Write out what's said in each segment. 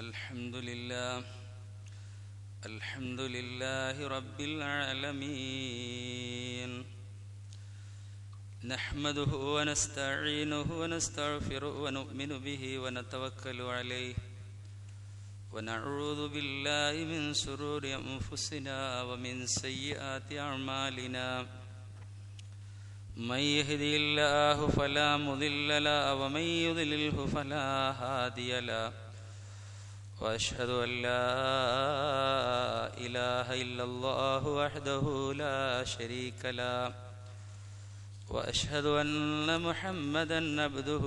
الحمد لله رب العالمين نحمده ونستعينه ونستغفره ونؤمن به ونتوكل عليه ونعوذ بالله من شرور أنفسنا ومن سيئات أعمالنا من يهده الله فلا مضل له ومن يضلله فلا هادي له وأشهد أن لا إله إلا الله وحده لا شريك له وأشهد أن محمدا عبده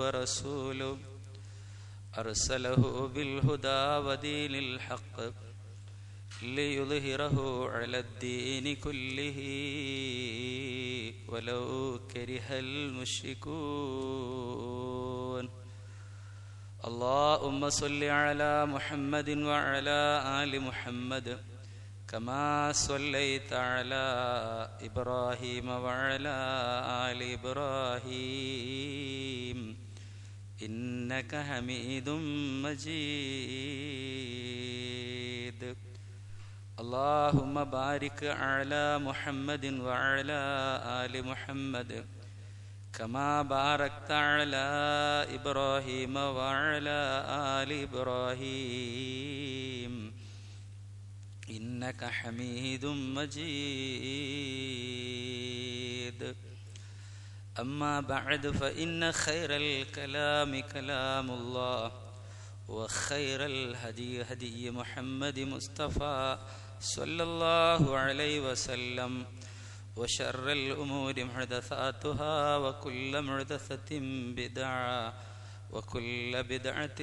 ورسوله أرسله بالهدى ودين الحق ليظهره على الدين كله ولو كره المشركون اللهم صل على محمد وعلى آل محمد كما صليت على إبراهيم وعلى آل إبراهيم إنك حميد مجيد اللهم بارك على محمد وعلى آل محمد كما باركت على إبراهيم وعلى آل إبراهيم إنك حميد مجيد أما بعد فإن خير الكلام كلام الله وخير الهدي هدي محمد مصطفى صلى الله عليه وسلم وشر الأمور محدثاتها وكل محدثة بدعة وكل بدعة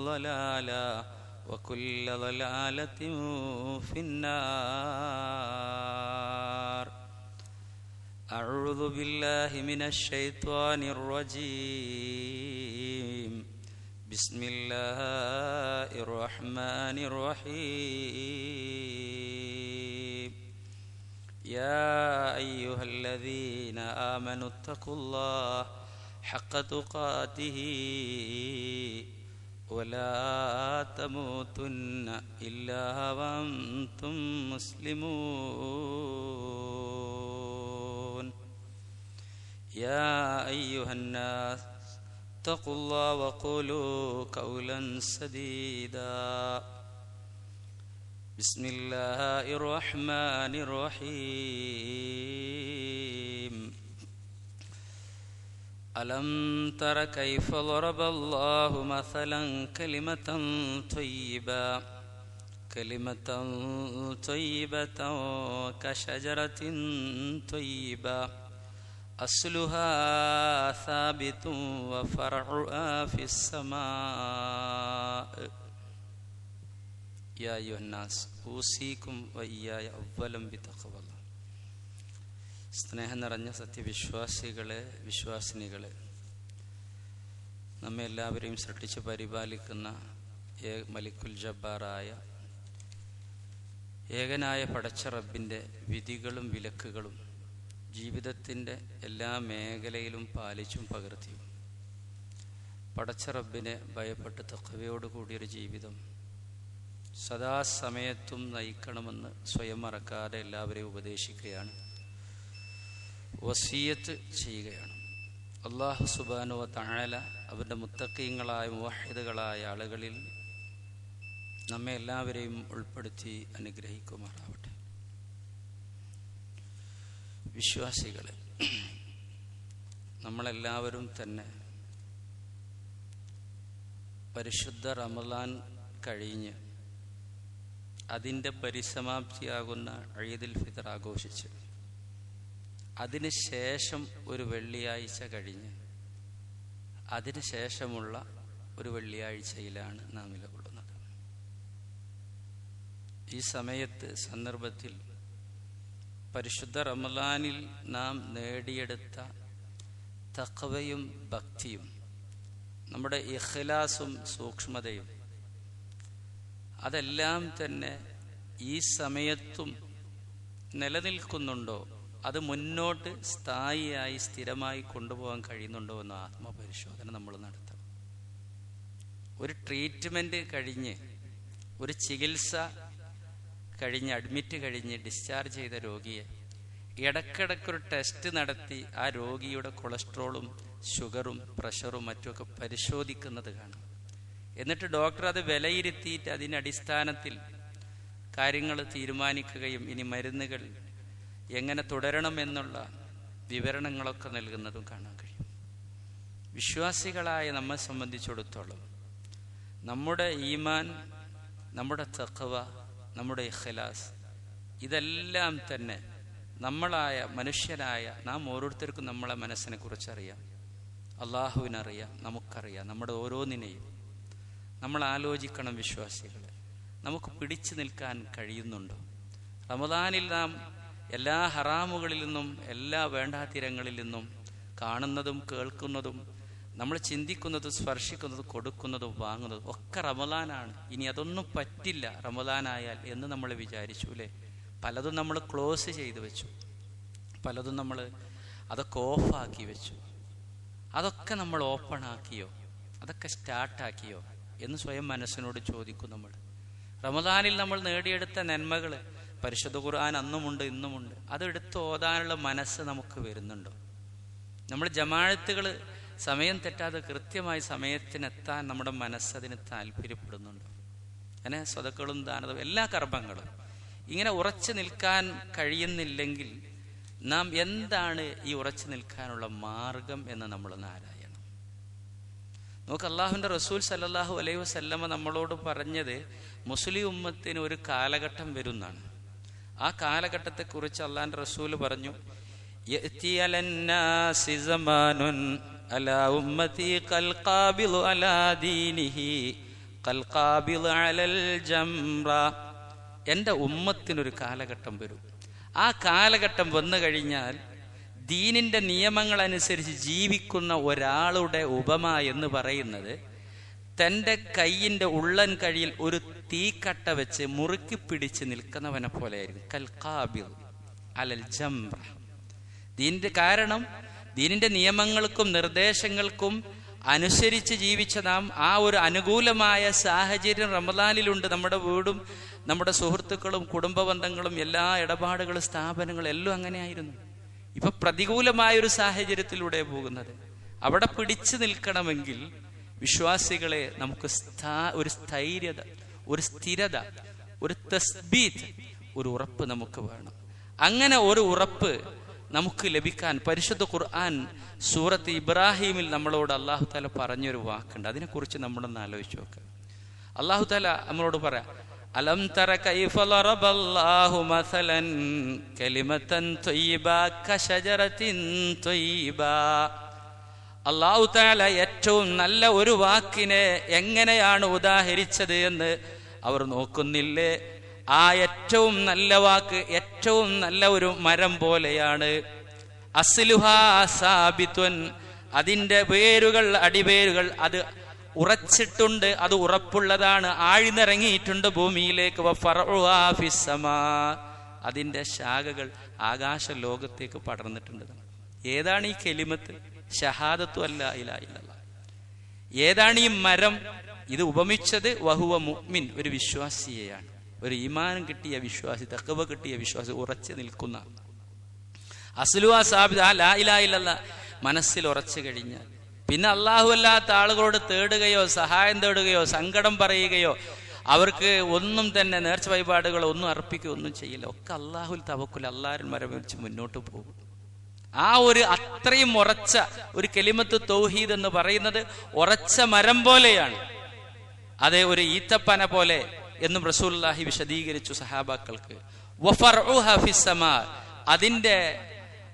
ضلالة وكل ضلالة في النار أعوذ بالله من الشيطان الرجيم بسم الله الرحمن الرحيم يا أيها الذين آمنوا اتقوا الله حق تقاته ولا تموتن إلا وأنتم مسلمون يا أيها الناس اتقوا الله وقولوا قولا سديدا بسم الله الرحمن الرحيم ألم تر كيف ضرب الله مثلا كلمة طيبة كشجرة طيبة أصلها ثابت وفرعها في السماء يا أيها الناس أوصيكم وإياي أولا بتقوى الله. സ്നേഹം നിറഞ്ഞ സത്യവിശ്വാസികളെ, വിശ്വാസിനികളെ, നമ്മെ എല്ലാവരെയും സൃഷ്ടിച്ച് പരിപാലിക്കുന്ന മലിക്കുൽ ജബ്ബാറായ ഏകനായ പടച്ച റബ്ബിൻ്റെ വിധികളും വിലക്കുകളും ജീവിതത്തിൻ്റെ എല്ലാ മേഖലയിലും പാലിച്ചും പകർത്തിയും പടച്ച റബ്ബിനെ ഭയപ്പെട്ട് തഖ്വയോട് കൂടിയൊരു ജീവിതം സദാസമയത്തും നയിക്കണമെന്ന് സ്വയം മറക്കാതെ എല്ലാവരെയും ഉപദേശിക്കുകയാണ്, വസിയത്ത് ചെയ്യുകയാണ്. അല്ലാഹു സുബ്ഹാനഹു വ തആല അവൻ്റെ മുത്തഖീങ്ങളായ മുവഹിദുകളായ ആളുകളിൽ നമ്മെ എല്ലാവരെയും ഉൾപ്പെടുത്തി അനുഗ്രഹിക്കുമാറാവട്ടെ. വിശ്വാസികളെ, നമ്മളെല്ലാവരും തന്നെ പരിശുദ്ധ റമളാൻ കഴിഞ്ഞ് അതിൻ്റെ പരിസമാപ്തിയാകുന്ന ഈദുൽ ഫിത്ർ ആഘോഷിച്ച് അതിനുശേഷം ഒരു വെള്ളിയാഴ്ച കഴിഞ്ഞ് അതിനുശേഷമുള്ള ഒരു വെള്ളിയാഴ്ചയിലാണ് നാം നിലകൊള്ളുന്നത്. ഈ സന്ദർഭത്തിൽ പരിശുദ്ധ റമളാനിൽ നാം നേടിയെടുത്ത തഖ്വയും ഭക്തിയും നമ്മുടെ ഇഖ്ലാസും സൂക്ഷ്മതയും അതെല്ലാം തന്നെ ഈ സമയത്തും നിലനിൽക്കുന്നുണ്ടോ, അത് മുന്നോട്ട് സ്ഥായിയായി സ്ഥിരമായി കൊണ്ടുപോകാൻ കഴിയുന്നുണ്ടോ എന്ന ആത്മപരിശോധന നമ്മൾ നടത്തണം. ഒരു ട്രീറ്റ്മെൻറ്റ് കഴിഞ്ഞ്, ഒരു ചികിത്സ കഴിഞ്ഞ്, അഡ്മിറ്റ് കഴിഞ്ഞ് ഡിസ്ചാർജ് ചെയ്ത രോഗിയെ ഇടയ്ക്കിടയ്ക്കൊരു ടെസ്റ്റ് നടത്തി ആ രോഗിയുടെ കൊളസ്ട്രോളും ഷുഗറും പ്രഷറും മറ്റുമൊക്കെ പരിശോധിക്കുന്നത് കാണാം. എന്നിട്ട് ഡോക്ടർ അത് വിലയിരുത്തിയിട്ട് അതിൻ്റെ അടിസ്ഥാനത്തിൽ കാര്യങ്ങൾ തീരുമാനിക്കുകയും ഇനി മരുന്നുകൾ എങ്ങനെ തുടരണമെന്നുള്ള വിവരണങ്ങളൊക്കെ നൽകുന്നതും കാണാൻ കഴിയും. വിശ്വാസികളായ നമ്മെ സംബന്ധിച്ചിടത്തോളം നമ്മുടെ ഈമാൻ, നമ്മുടെ തഖ്വ, നമ്മുടെ ഇഖ്ലാസ്, ഇതെല്ലാം തന്നെ നമ്മളായ മനുഷ്യരായ നാം ഓരോരുത്തർക്കും നമ്മളെ മനസ്സിനെ കുറിച്ചറിയാം. അള്ളാഹുവിനറിയാം, നമുക്കറിയാം. നമ്മുടെ ഓരോന്നിനെയും നമ്മൾ ആലോചിക്കണം. വിശ്വാസികളെ, നമുക്ക് പിടിച്ചു നിൽക്കാൻ കഴിയുന്നുണ്ടോ? റമദാനിൽ നാം എല്ലാ ഹറാമുകളിൽ നിന്നും, എല്ലാ വേണ്ടാതിരങ്ങളിൽ നിന്നും, കാണുന്നതും കേൾക്കുന്നതും നമ്മൾ ചിന്തിക്കുന്നതും സ്പർശിക്കുന്നതും കൊടുക്കുന്നതും വാങ്ങുന്നതും ഒക്കെ റമദാനാണ്. ഇനി അതൊന്നും പറ്റില്ല റമദാനായാൽ എന്ന് നമ്മൾ വിചാരിച്ചു അല്ലേ? പലതും നമ്മൾ ക്ലോസ് ചെയ്ത് വെച്ചു, പലതും നമ്മൾ അതൊക്കെ ഓഫാക്കി വെച്ചു. അതൊക്കെ നമ്മൾ ഓപ്പൺ ആക്കിയോ? അതൊക്കെ സ്റ്റാർട്ടാക്കിയോ എന്ന് സ്വയം മനസ്സിനോട് ചോദിക്കും. നമ്മൾ റമദാനിൽ നമ്മൾ നേടിയെടുത്ത നന്മകൾ, പരിശുദ്ധ ഖുർആൻ അന്നുമുണ്ട് ഇന്നുമുണ്ട്, അതെടുത്ത് ഓതാനുള്ള മനസ്സ് നമുക്ക് വരുന്നുണ്ടോ? നമ്മൾ ജമാഅത്തുകൾ സമയം തെറ്റാതെ കൃത്യമായി സമയത്തിനെത്താൻ നമ്മുടെ മനസ്സതിന് താല്പര്യപ്പെടുന്നുണ്ടോ? അങ്ങനെ സ്വതക്കളും ദാനവും എല്ലാ കർമ്മങ്ങളും ഇങ്ങനെ ഉറച്ചു നിൽക്കാൻ കഴിയുന്നില്ലെങ്കിൽ നാം എന്താണ് ഈ ഉറച്ചു നിൽക്കാനുള്ള മാർഗം എന്ന് നമ്മളൊന്ന് ആരായണം. നമുക്ക് അള്ളാഹുവിൻ്റെ റസൂൽ സല്ലല്ലാഹു അലൈഹി വസല്ലമ നമ്മളോട് പറഞ്ഞത് മുസ്ലിം ഉമ്മത്തിന് ഒരു കാലഘട്ടം വരുന്നതാണ്. ആ കാലഘട്ടത്തെക്കുറിച്ച് അള്ളാഹിൻ്റെ റസൂൽ പറഞ്ഞു, യഅതി അലന്നാസി സമാനുൻ അലാ ഉമ്മതി ഖൽഖാബിലു അലാ ദീനിഹി ഖൽഖാബിലു അലൽ ജംറ. എൻ്റെ ഉമ്മത്തിനൊരു കാലഘട്ടം വരും. ആ കാലഘട്ടം വന്നു കഴിഞ്ഞാൽ ദീനിൻ്റെ നിയമങ്ങളനുസരിച്ച് ജീവിക്കുന്ന ഒരാളുടെ ഉപമ എന്ന് പറയുന്നത് തൻ്റെ കയ്യിൻ്റെ ഉള്ളൻ കഴിയിൽ ഒരു തീക്കട്ട വെച്ച് മുറുക്കി പിടിച്ച് നിൽക്കുന്നവനെ പോലെയായിരിക്കും. കൽഖാബിൽ അലൽ ജംറ. കാരണം ദീനിൻ്റെ നിയമങ്ങൾക്കും നിർദ്ദേശങ്ങൾക്കും അനുസരിച്ച് ജീവിച്ച നാം ആ ഒരു അനുകൂലമായ സാഹചര്യം റമദാനിലുണ്ട്. നമ്മുടെ വീടും നമ്മുടെ സുഹൃത്തുക്കളും കുടുംബ ബന്ധങ്ങളും എല്ലാ ഇടപാടുകളും സ്ഥാപനങ്ങളും എല്ലാം അങ്ങനെയായിരുന്നു. ഇപ്പൊ പ്രതികൂലമായൊരു സാഹചര്യത്തിലൂടെ പോകുന്നത്. അവിടെ പിടിച്ചു നിൽക്കണമെങ്കിൽ വിശ്വാസികളെ നമുക്ക് ഒരു സ്ഥൈര്യത, ഒരു സ്ഥിരത, ഒരു തസ്ബീത്ത്, ഒരു ഉറപ്പ് നമുക്ക് വേണം. അങ്ങനെ ഒരു ഉറപ്പ് നമുക്ക് ലഭിക്കാൻ പരിശുദ്ധ ഖുർആൻ സൂറത്ത് ഇബ്രാഹിമിൽ നമ്മളോട് അല്ലാഹു തആല പറഞ്ഞൊരു വാക്കുണ്ട്. അതിനെക്കുറിച്ച് നമ്മളൊന്ന് ആലോചിച്ച് നോക്കുക. അല്ലാഹു തആല നമ്മളോട് പറയാം, അലം തറ കൈഫ ലറബല്ലാഹു മസലൻ കലിമതൻ ത്വയ്യിബ കശജറത്തിൻ ത്വയ്യിബ. അല്ലാഹു തആല ഏറ്റവും നല്ല ഒരു വാക്കിനെ എങ്ങനെയാണ് ഉദാഹരിച്ചത് എന്ന് അവർ നോക്കുന്നില്ലേ? ആ ഏറ്റവും നല്ല വാക്ക് ഏറ്റവും നല്ല ഒരു മരം പോലെയാണ്. അസ്ലുഹാ സാബിത്തുൻ, അതിൻ്റെ വേരുകൾ, അടിവേരുകൾ അത് ഉറച്ചിട്ടുണ്ട്, അത് ഉറപ്പുള്ളതാണ്, ആഴ്ന്നിറങ്ങിയിട്ടുണ്ട് ഭൂമിയിലേക്ക്. വഫറഉഹാ ഫിസ്സമാ, അതിൻ്റെ ശാഖകൾ ആകാശ ലോകത്തേക്ക് പടർന്നിട്ടുണ്ട്. ഏതാണ് ഈ കലിമത്ത്? ഷഹാദത്തു അല്ലാ ഇലാഹ ഇല്ലല്ലാഹ്. ഏതാണ് ഈ മരം? ഇത് ഉപമിച്ചത് വഹുവ മുഅ്മിൻ, ഒരു വിശ്വാസിയെയാണ്. ഒരു ഈമാൻ കിട്ടിയ വിശ്വാസി, തഖ്വ കിട്ടിയ വിശ്വാസി, ഉറച്ചു നിൽക്കുന്ന. അസ്ലുഹാ സാബിത്, ആ ലാ ഇലാഹ ഇല്ലല്ലാഹ് മനസ്സിൽ ഉറച്ചു കഴിഞ്ഞാൽ പിന്നെ അല്ലാഹു അല്ലാത്ത ആളുകളോട് തേടുകയോ സഹായം തേടുകയോ സങ്കടം പറയുകയോ അവർക്ക് ഒന്നും തന്നെ നേർച്ച വഴിപാടുകളോ ഒന്നും അർപ്പിക്കുകയോ ഒന്നും ചെയ്യില്ല. ഒക്കെ അല്ലാഹുൽ തവക്കുൽ, അല്ലാഹുവിൽ മരവിച്ച് മുന്നോട്ട് പോകും. ആ ഒരു അത്രയും ഉറച്ച ഒരു കലിമത്ത് തൗഹീദ് എന്ന് പറയുന്നത് ഉറച്ച മരം പോലെയാണ്. അതേ ഒരു ഈത്തപ്പന പോലെ എന്നും റസൂലുള്ളാഹി വിശദീകരിച്ചു സഹാബാക്കൾക്ക്. വഫർഉഹാ ഫിസ്സമാ, അതിൻ്റെ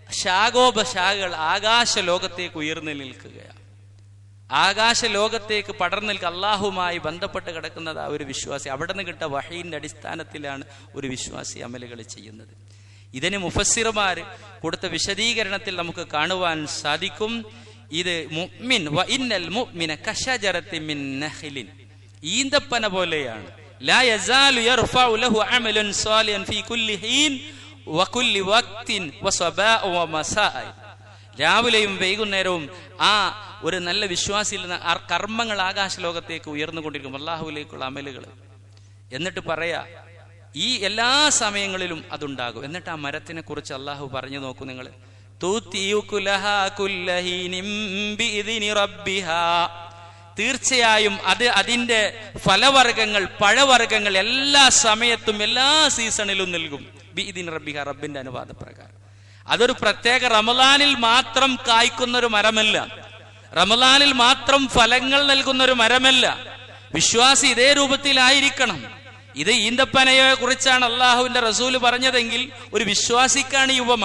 ശാഖോപശാഖകൾ ആകാശ ലോകത്തേക്ക് ഉയർന്നു നിൽക്കുകയാണ്. ആകാശ ലോകത്തേക്ക് പടർന്നു നിൽക്കുക. അള്ളാഹുമായി ബന്ധപ്പെട്ട് കിടക്കുന്നത് ആ ഒരു വിശ്വാസി. അവിടെ നിന്ന് കിട്ട വഹീന്റെ അടിസ്ഥാനത്തിലാണ് ഒരു വിശ്വാസി അമലുകൾ ചെയ്യുന്നത്. ഇതിന് മുഫസ്സിറുമാർ കൊടുത്ത വിശദീകരണത്തിൽ നമുക്ക് കാണുവാൻ സാധിക്കും. ഇത് മുഅ്മിൻ വ ഇന്നൽ മുഅ്മിന കശജറത്തിൻ മിൻ നഖ്ലിൻ, ഈന്തപ്പന പോലെയാണ്. ലാ യസാലു യർഫഉ ലഹു അമലുൻ സാലിഹൻ ഫീ കുല്ലി ഹീൻ വകുല്ലി വഖ്തിൻ വസബാഅ വമസാഅ. രാവിലെയും വൈകുന്നേരവും ആ ഒരു നല്ല വിശ്വാസിയിൽ നിന്ന് ആ കർമ്മങ്ങൾ ആകാശലോകത്തേക്ക് ഉയർന്നുകൊണ്ടിരിക്കും, അള്ളാഹുവിലേക്കുള്ള അമലുകൾ. എന്നിട്ട് പറയാ ഈ എല്ലാ സമയങ്ങളിലും അതുണ്ടാകും. എന്നിട്ട് ആ മരത്തിനെ കുറിച്ച് അള്ളാഹു പറഞ്ഞു നോക്കൂ നിങ്ങൾ, തീർച്ചയായും അതിന്റെ ഫലവർഗങ്ങൾ, പഴവർഗങ്ങൾ എല്ലാ സമയത്തും എല്ലാ സീസണിലും നൽകും. ബിഇദിൻ റബ്ബിഹ, റബ്ബിന്റെ അനുവാദപ്രകാരം. അതൊരു പ്രത്യേക റമദാനിൽ മാത്രം കായ്ക്കുന്ന ഒരു മരമല്ല, റമദാനിൽ മാത്രം ഫലങ്ങൾ നൽകുന്ന ഒരു മരമല്ല. വിശ്വാസി ഇതേ രൂപത്തിലായിരിക്കണം. ഇത് ഈന്തപ്പനയെ കുറിച്ചാണ് അള്ളാഹുവിന്റെ റസൂല് പറഞ്ഞതെങ്കിൽ ഒരു വിശ്വാസിക്കാണ് ഈ ഉപമ.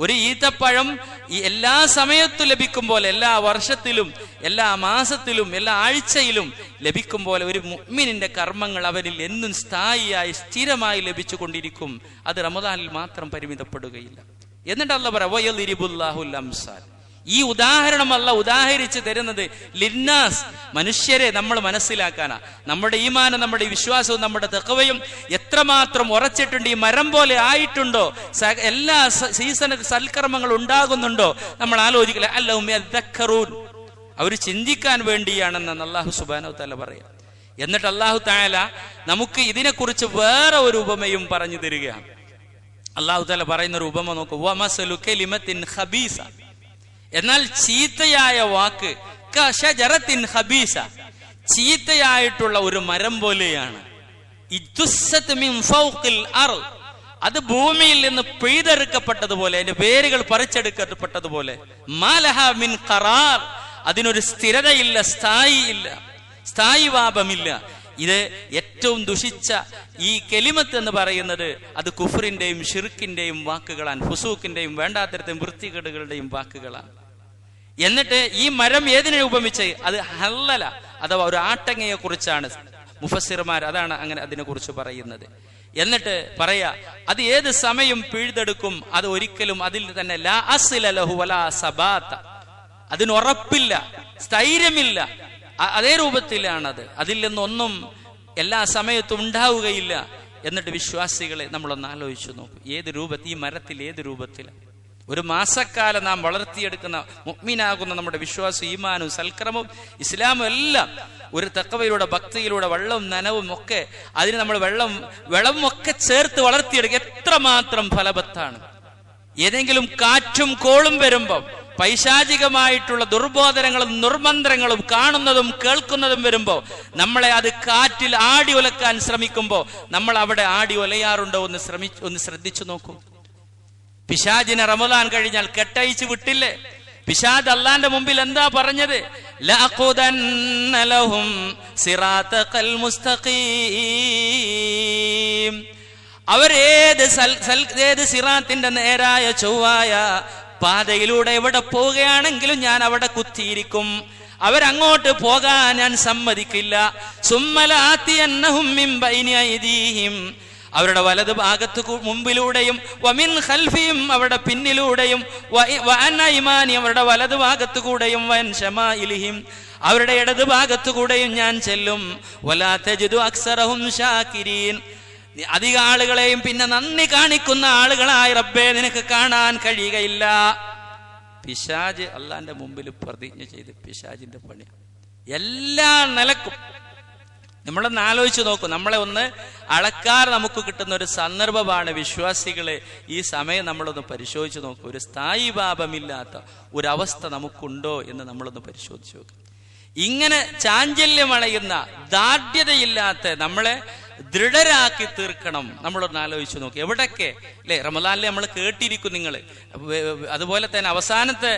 ഒരു ഈത്തപ്പഴം ഈ എല്ലാ സമയത്തും ലഭിക്കും പോലെ, എല്ലാ വർഷത്തിലും എല്ലാ മാസത്തിലും എല്ലാ ആഴ്ചയിലും ലഭിക്കും പോലെ ഒരു മുഅ്മിനിന്റെ കർമ്മങ്ങൾ അവരിൽ എന്നും സ്ഥായിയായി സ്ഥിരമായി ലഭിച്ചു കൊണ്ടിരിക്കും. അത് റമദാനിൽ മാത്രം പരിമിതപ്പെടുകയില്ല. എന്നിട്ട് അല്ലാഹു പറയുക, ഈ ഉദാഹരണം അല്ലാഹു ഉദാഹരിച്ച് തരുന്നത് ലിന്നാസ്, മനുഷ്യരെ നമ്മൾ മനസ്സിലാക്കാനാ. നമ്മുടെ ഈമാനും നമ്മുടെ വിശ്വാസവും നമ്മുടെ തഖ്വയും എത്രമാത്രം ഉറച്ചിട്ടുണ്ട്, ഈ മരം പോലെ ആയിട്ടുണ്ടോ, എല്ലാ സീസൺ സൽക്കർമ്മങ്ങൾ ഉണ്ടാകുന്നുണ്ടോ നമ്മൾ ആലോചിക്കില്ല. അല്ലഹും യദ്ദക്കറൂൻ, അവർ ചിന്തിക്കാൻ വേണ്ടിയാണെന്ന് അല്ലാഹു സുബ്ഹാനഹു വതആല പറയാം. എന്നിട്ട് അല്ലാഹു തആല നമുക്ക് ഇതിനെക്കുറിച്ച് വേറെ ഒരു ഉപമയും പറഞ്ഞു തരികയാണ്. അല്ലാഹു തആല പറയുന്ന ഒരു ഉപമ നോക്കൂ, വമസലു കലിമത്തിൻ ഖബീസ, എന്നാൽ ചീത്തയായ വാക്ക്, കശജറത്തിൻ ഖബീസ, ചീത്തയായിട്ടുള്ള ഒരു മരം പോലെയാണ്. ഇജ്തുസ്സത് മിൻ ഫൗഖിൽ അർദ്, അത് ഭൂമിയിൽ നിന്ന് പിഴുതെടുക്കപ്പെട്ടതുപോലെ, അതിന്റെ വേരുകൾ പറിച്ചെടുക്കപ്പെട്ടതുപോലെ. മാലഹ മിൻ ഖറാർ, അതിനൊരു സ്ഥിരതയില്ല, സ്ഥായിഭാവമില്ല. ഇത് ഏറ്റവും ദുഷിച്ച ഈ കെലിമത്ത് എന്ന് പറയുന്നത് അത് കുഫറിന്റെയും ഷിർക്കിന്റെയും വാക്കുകളാണ്, ഫുസൂക്കിന്റെയും വേണ്ടാത്തരത്തെയും വൃത്തികേടുകളുടെയും വാക്കുകളാണ്. എന്നിട്ട് ഈ മരം ഏതിനെ ഉപമിച്ച്, അത് ഹല്ലല അഥവാ ഒരു ആട്ടങ്ങയെ കുറിച്ചാണ് മുഫസ്സിർമാർ അതാണ് അങ്ങനെ അതിനെ കുറിച്ച് പറയുന്നത്. എന്നിട്ട് പറയാ അത് ഏത് സമയം പിഴുതെടുക്കും, അത് ഒരിക്കലും അതിൽ തന്നെ ലാ അസ്ല ലഹു വലാ സബാത, അതിനുറപ്പില്ല, സ്ഥൈര്യമില്ല. അതേ രൂപത്തിലാണത്, അതിൽ നിന്നൊന്നും എല്ലാ സമയത്തും ഉണ്ടാവുകയില്ല. എന്നിട്ട് വിശ്വാസികളെ നമ്മളൊന്ന് ആലോചിച്ചു നോക്കും, ഏത് രൂപത്തിൽ, ഈ മരത്തിൽ ഏത് രൂപത്തിലാണ് ഒരു മാസക്കാലം നാം വളർത്തിയെടുക്കുന്ന മുഅ്മിനാകുന്ന നമ്മുടെ വിശ്വാസം, ഈമാനും സൽക്രമവും ഇസ്ലാമും എല്ലാം ഒരു തഖ്വയിലൂടെ, ഭക്തിയിലൂടെ, വെള്ളവും നനവും ഒക്കെ, അതിന് നമ്മൾ വെള്ളവും ഒക്കെ ചേർത്ത് വളർത്തിയെടുക്കുക. എത്രമാത്രം ഫലവത്താണ്. ഏതെങ്കിലും കാറ്റും കോളും വരുമ്പോൾ, പൈശാചികമായിട്ടുള്ള ദുർബോധനങ്ങളും നിർമന്ത്രങ്ങളും കാണുന്നതും കേൾക്കുന്നതും വരുമ്പോ നമ്മളെ അത് കാറ്റിൽ ആടി ഉലക്കാൻ ശ്രമിക്കുമ്പോ നമ്മൾ അവിടെ ആടി ഉലയാറുണ്ടോ ഒന്ന് ശ്രദ്ധിച്ചു നോക്കൂ. പിശാചിനെ റമദാൻ കഴിഞ്ഞാൽ കെട്ടയച്ച് വിട്ടില്ലേ? പിശാച് അള്ളാന്റെ മുമ്പിൽ എന്താ പറഞ്ഞത്? ലഅഖുദന്ന ലഹും സിറാത്തൽ മുസ്തഖീം, അവരേത് സിറാത്തിന്റെ നേരായ ചൊവ്വായ പാതയിലൂടെ എവിടെ പോവുകയാണെങ്കിലും ഞാൻ അവിടെ കുത്തിയിരിക്കും, അവരങ്ങോട്ട് പോകാൻ ഞാൻ സമ്മതിക്കില്ല. സുമ്മലാത്തിയന്നഹും മിൻ ബൈനി ഐദീഹിം, അവരുടെ വലത് ഭാഗത്ത് മുമ്പിലൂടെയും, വമിൻ ഖൽഫിഹിം, അവരുടെ പിന്നിലൂടെയും, വഅൻ ഐമാനി, അവരുടെ വലത് ഭാഗത്തു കൂടെയും, വൻ ശമാഇലിഹിം, അവരുടെ ഇടത് ഭാഗത്തു കൂടെയും ഞാൻ ചെല്ലും. വലാ തജിദു അക്സറഹും ശാകിരീൻ, അധിക ആളുകളെയും പിന്നെ നന്ദി കാണിക്കുന്ന ആളുകളായി റബ്ബേ നിനക്ക് കാണാൻ കഴിയുകയില്ല. പിശാച് അള്ളാന്റെ മുമ്പിൽ പ്രതിജ്ഞ ചെയ്ത്, പിശാചിന്റെ പണി എല്ലാ നിലക്കും. നമ്മളൊന്ന് ആലോചിച്ച് നോക്കൂ, നമ്മളെ ഒന്ന് അളക്കാർ നമുക്ക് കിട്ടുന്ന ഒരു സന്ദർഭമാണ് വിശ്വാസികളെ. ഈ സമയം നമ്മളൊന്ന് പരിശോധിച്ച് നോക്കൂ, ഒരു സ്ഥായി ഭാവമില്ലാത്ത ഒരവസ്ഥ നമുക്കുണ്ടോ എന്ന് നമ്മളൊന്ന് പരിശോധിച്ച് നോക്കും. ഇങ്ങനെ ചാഞ്ചല്യമളയുന്ന, ദാർഢ്യതയില്ലാത്ത നമ്മളെ ദൃഢരാക്കി തീർക്കണം. നമ്മളൊന്ന് ആലോചിച്ചു നോക്കി, എവിടൊക്കെ അല്ലെ റമദാനിലെ നമ്മൾ കേട്ടിരിക്കും. നിങ്ങൾ അതുപോലെ തന്നെ അവസാനത്തെ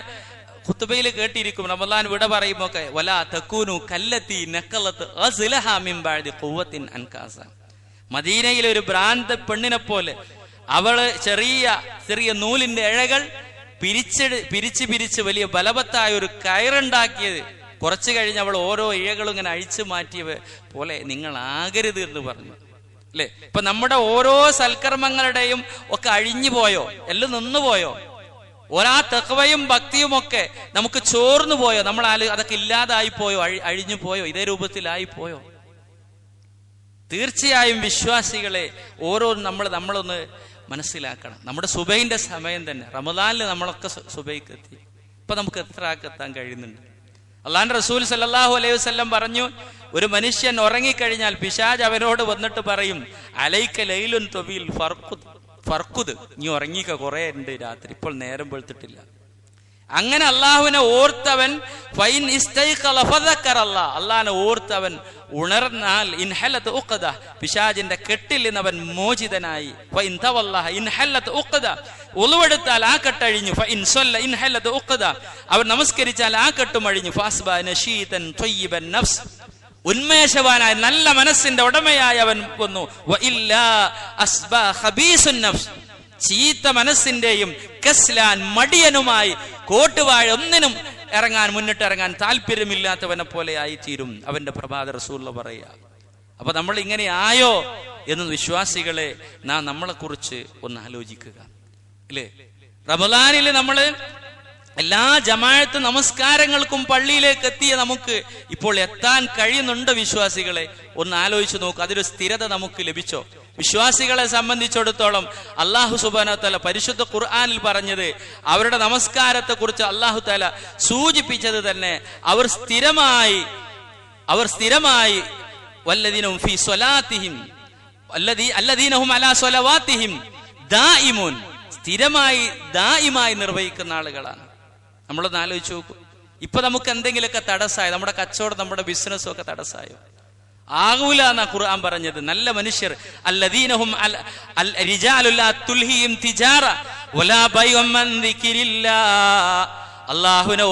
ഖുത്ബയിൽ കേട്ടിരിക്കും, റമദാൻ വിട പറയുമ്പോ ഒക്കെ, വലാ തകൂനു കല്ലത്തി നഖലത്ത് അസ്ലഹ മിൻ ബഅദി ഖുവ്വത്തിൻ അൻകാസ. മദീനയിലെ ഒരു ഭ്രാന്ത പെണ്ണിനെ പോലെ അവള് ചെറിയ നൂലിന്റെ ഇഴകൾ പിരിച്ച് വലിയ ബലവത്തായ ഒരു കയറുണ്ടാക്കിയത്. കുറച്ചു കഴിഞ്ഞ് അവൾ ഓരോ ഇഴകളും ഇങ്ങനെ അഴിച്ചു മാറ്റിയ പോലെ നിങ്ങൾ ആകരുത് എന്ന് പറഞ്ഞു അല്ലെ. ഇപ്പൊ നമ്മുടെ ഓരോ സൽക്കർമ്മങ്ങളുടെയും ഒക്കെ അഴിഞ്ഞു പോയോ, എല്ലാം നിന്നുപോയോ? ഓരോ തഖ്വയും ഭക്തിയും ഒക്കെ നമുക്ക് ചോർന്നു പോയോ? നമ്മൾ അതൊക്കെ ഇല്ലാതായി പോയോ, അഴിഞ്ഞു പോയോ, ഇതേ രൂപത്തിലായി പോയോ? തീർച്ചയായും വിശ്വാസികളെ നമ്മളൊന്ന് മനസ്സിലാക്കണം. നമ്മുടെ സുബഹിന്റെ സമയം തന്നെ റമദാനിൽ നമ്മളൊക്കെ സുബഹിക്ക് എത്തി. ഇപ്പൊ നമുക്ക് എത്ര ആക്കെത്താൻ കഴിയുന്നുണ്ട്? അള്ളാഹുവിന്റെ റസൂൽ സല്ലല്ലാഹു അലൈഹി വസല്ലം പറഞ്ഞു, ഒരു മനുഷ്യൻ ഉറങ്ങിക്കഴിഞ്ഞാൽ പിശാച് അവനോട് വന്നിട്ട് പറയും, അലൈക ലൈലുൻ തവീൽ ഫർഖുദ്, നീ ഉറങ്ങിക്ക, കുറെ ഉണ്ട് രാത്രി, ഇപ്പോൾ നേരം വെളുത്തിട്ടില്ല. അങ്ങനെ അള്ളാഹുവിനെ ഓർത്തവൻ അള്ളാഹിനെ ഓർത്തവൻ ഉണർന്നാൽ ഇൻഹലത്ത് ഉഖദ, പിശാചിന്റെ കെട്ടിൽ നിന്ന് അവൻ മോചിതനായി. ഉളുവെടുത്താൽ ആ കെട്ടഴിഞ്ഞു. അവൻ നമസ്കരിച്ചാൽ ആ കെട്ടുമഴിഞ്ഞു. ഉന്മേഷവാനായ നല്ല മനസ്സിന്റെ ഉടമയായി അവൻ വന്നു. ചീത്ത മനസ്സിന്റെയും കസ്ലാൻ മടിയനുമായി കോട്ടുവാഴ ഒന്നിനും മുന്നിട്ടിറങ്ങാൻ താല്പര്യമില്ലാത്തവനെ പോലെ ആയിത്തീരും അവന്റെ പ്രഭാത റസൂൽ പറയുക. അപ്പൊ നമ്മൾ ഇങ്ങനെ ആയോ എന്ന് വിശ്വാസികളെ നാം നമ്മളെ കുറിച്ച് ഒന്ന് ആലോചിക്കുക, അല്ലേ? റമദാനിൽ നമ്മള് എല്ലാ ജമാഅത്ത് നമസ്കാരങ്ങൾക്കും പള്ളിയിലേക്ക് എത്തിയ നമുക്ക് ഇപ്പോൾ എത്താൻ കഴിയുന്നുണ്ട് വിശ്വാസികളെ? ഒന്ന് ആലോചിച്ച് നോക്ക്. അതൊരു സ്ഥിരത നമുക്ക് ലഭിച്ചോ? വിശ്വാസികളെ സംബന്ധിച്ചിടത്തോളം അല്ലാഹു സുബ്ഹാനഹു വതആല പരിശുദ്ധ ഖുർആനിൽ പറഞ്ഞത്, അവരുടെ നമസ്കാരത്തെ കുറിച്ച് അല്ലാഹു തആല സൂചിപ്പിച്ചത് തന്നെ അവർ സ്ഥിരമായി വല്ലദീനഹും ഫീ സ്വലാത്തിഹിം അല്ലദീനഹും അലാ സ്വലവാത്തിഹിം ദായിമൂൻ, ദായിമായി നിർവഹിക്കുന്ന ആളുകളാണ്. നമ്മളൊന്ന് ആലോചിച്ച് നോക്കൂ. ഇപ്പൊ നമുക്ക് എന്തെങ്കിലുമൊക്കെ തടസ്സമായോ? നമ്മുടെ കച്ചവടം, നമ്മുടെ ബിസിനസ്സും ഒക്കെ തടസ്സമായോ? ആകൂല എന്നാ ഖുർആൻ പറഞ്ഞത്. നല്ല മനുഷ്യർ അല്ലദീനഹും റിജാലുൻ ലാ തുൽഹിഹിം തിജാറ വലാ ബൈഉൻ അൻ ദിക്രില്ലാഹ്, അല്ലാഹുവിനെ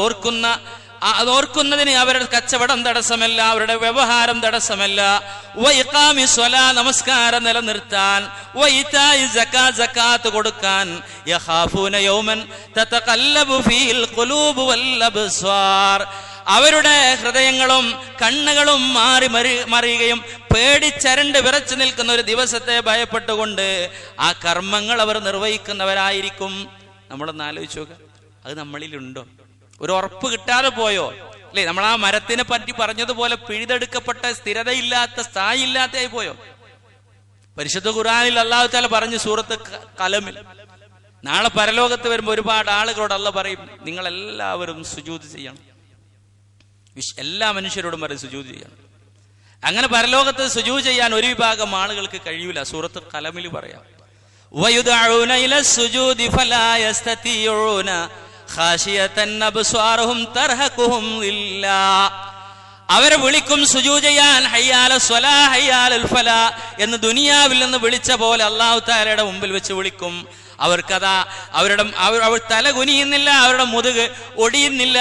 ഓർക്കുന്നതിന് അവരുടെ കച്ചവടം തടസ്സമല്ല, അവരുടെ വ്യവഹാരം തടസ്സമല്ല. വഇഖാമി സ്വലാ, നമസ്കാരം നിലനിർത്താൻ. വഇതാഇ സകാത്ത് കൊടുക്കാൻ. യഖാഫൂന യൗമൻ തതഖല്ലബു ഫീൽ ഖുലൂബു വൽ അബ്സ്വാർ, അവരുടെ ഹൃദയങ്ങളും കണ്ണുകളും മറിയുകയും പേടിച്ചരണ്ട് വിറച്ചു നിൽക്കുന്ന ഒരു ദിവസത്തെ ഭയപ്പെട്ടുകൊണ്ട് ആ കർമ്മങ്ങൾ അവർ നിർവഹിക്കുന്നവരായിരിക്കും. നമ്മളൊന്ന് ആലോചിച്ച് നോക്കുക, അത് നമ്മളിലുണ്ടോ? ഒരു ഉറപ്പ് കിട്ടാതെ പോയോ? അല്ലെ, നമ്മൾ ആ മരത്തിനെ പറ്റി പറഞ്ഞതുപോലെ പിഴുതെടുക്കപ്പെട്ട സ്ഥിരതയില്ലാത്ത സ്ഥായില്ലാത്തതായി പോയോ? പരിശുദ്ധ ഖുർആനിൽ അല്ലാഹു തആല പറഞ്ഞു സൂറത്ത് ഖലമിൽ, നാളെ പരലോകത്ത് വരുമ്പോൾ ഒരുപാട് ആളുകളോട് അല്ലാഹു പറയും, നിങ്ങൾ എല്ലാവരും സുജൂദ് ചെയ്യണം. എല്ലാ മനുഷ്യരോടും പറയും സുജൂദ് ചെയ്യണം. അങ്ങനെ പരലോകത്ത് സുജൂദ് ചെയ്യാൻ ഒരു വിഭാഗം ആളുകൾക്ക് കഴിയൂല. സൂറത്ത് ഖലമിൽ പറയാം, വയുദഊന ഇലസ്സുജൂദി ഫലാ യസ്തതിഊന ഖാശിയതൻ അബ്സ്വാറുഹും തർഹഖുഹും ഇല്ലാ, അവരെ വിളിക്കും സുജൂദ് ചെയ്യാൻ, ഹയ്യാല സ്വലാ ഹയ്യാലൽ ഫലാ എന്ന് ദുനിയാവിൽ നിന്ന് വിളിച്ച പോലെ അല്ലാഹു തആലയുടെ മുമ്പിൽ വെച്ച് വിളിക്കും. അവർക്കതാ അവർ തല കുനിയുന്നില്ല, അവരുടെ മുതുക് ഒടിയുന്നില്ല,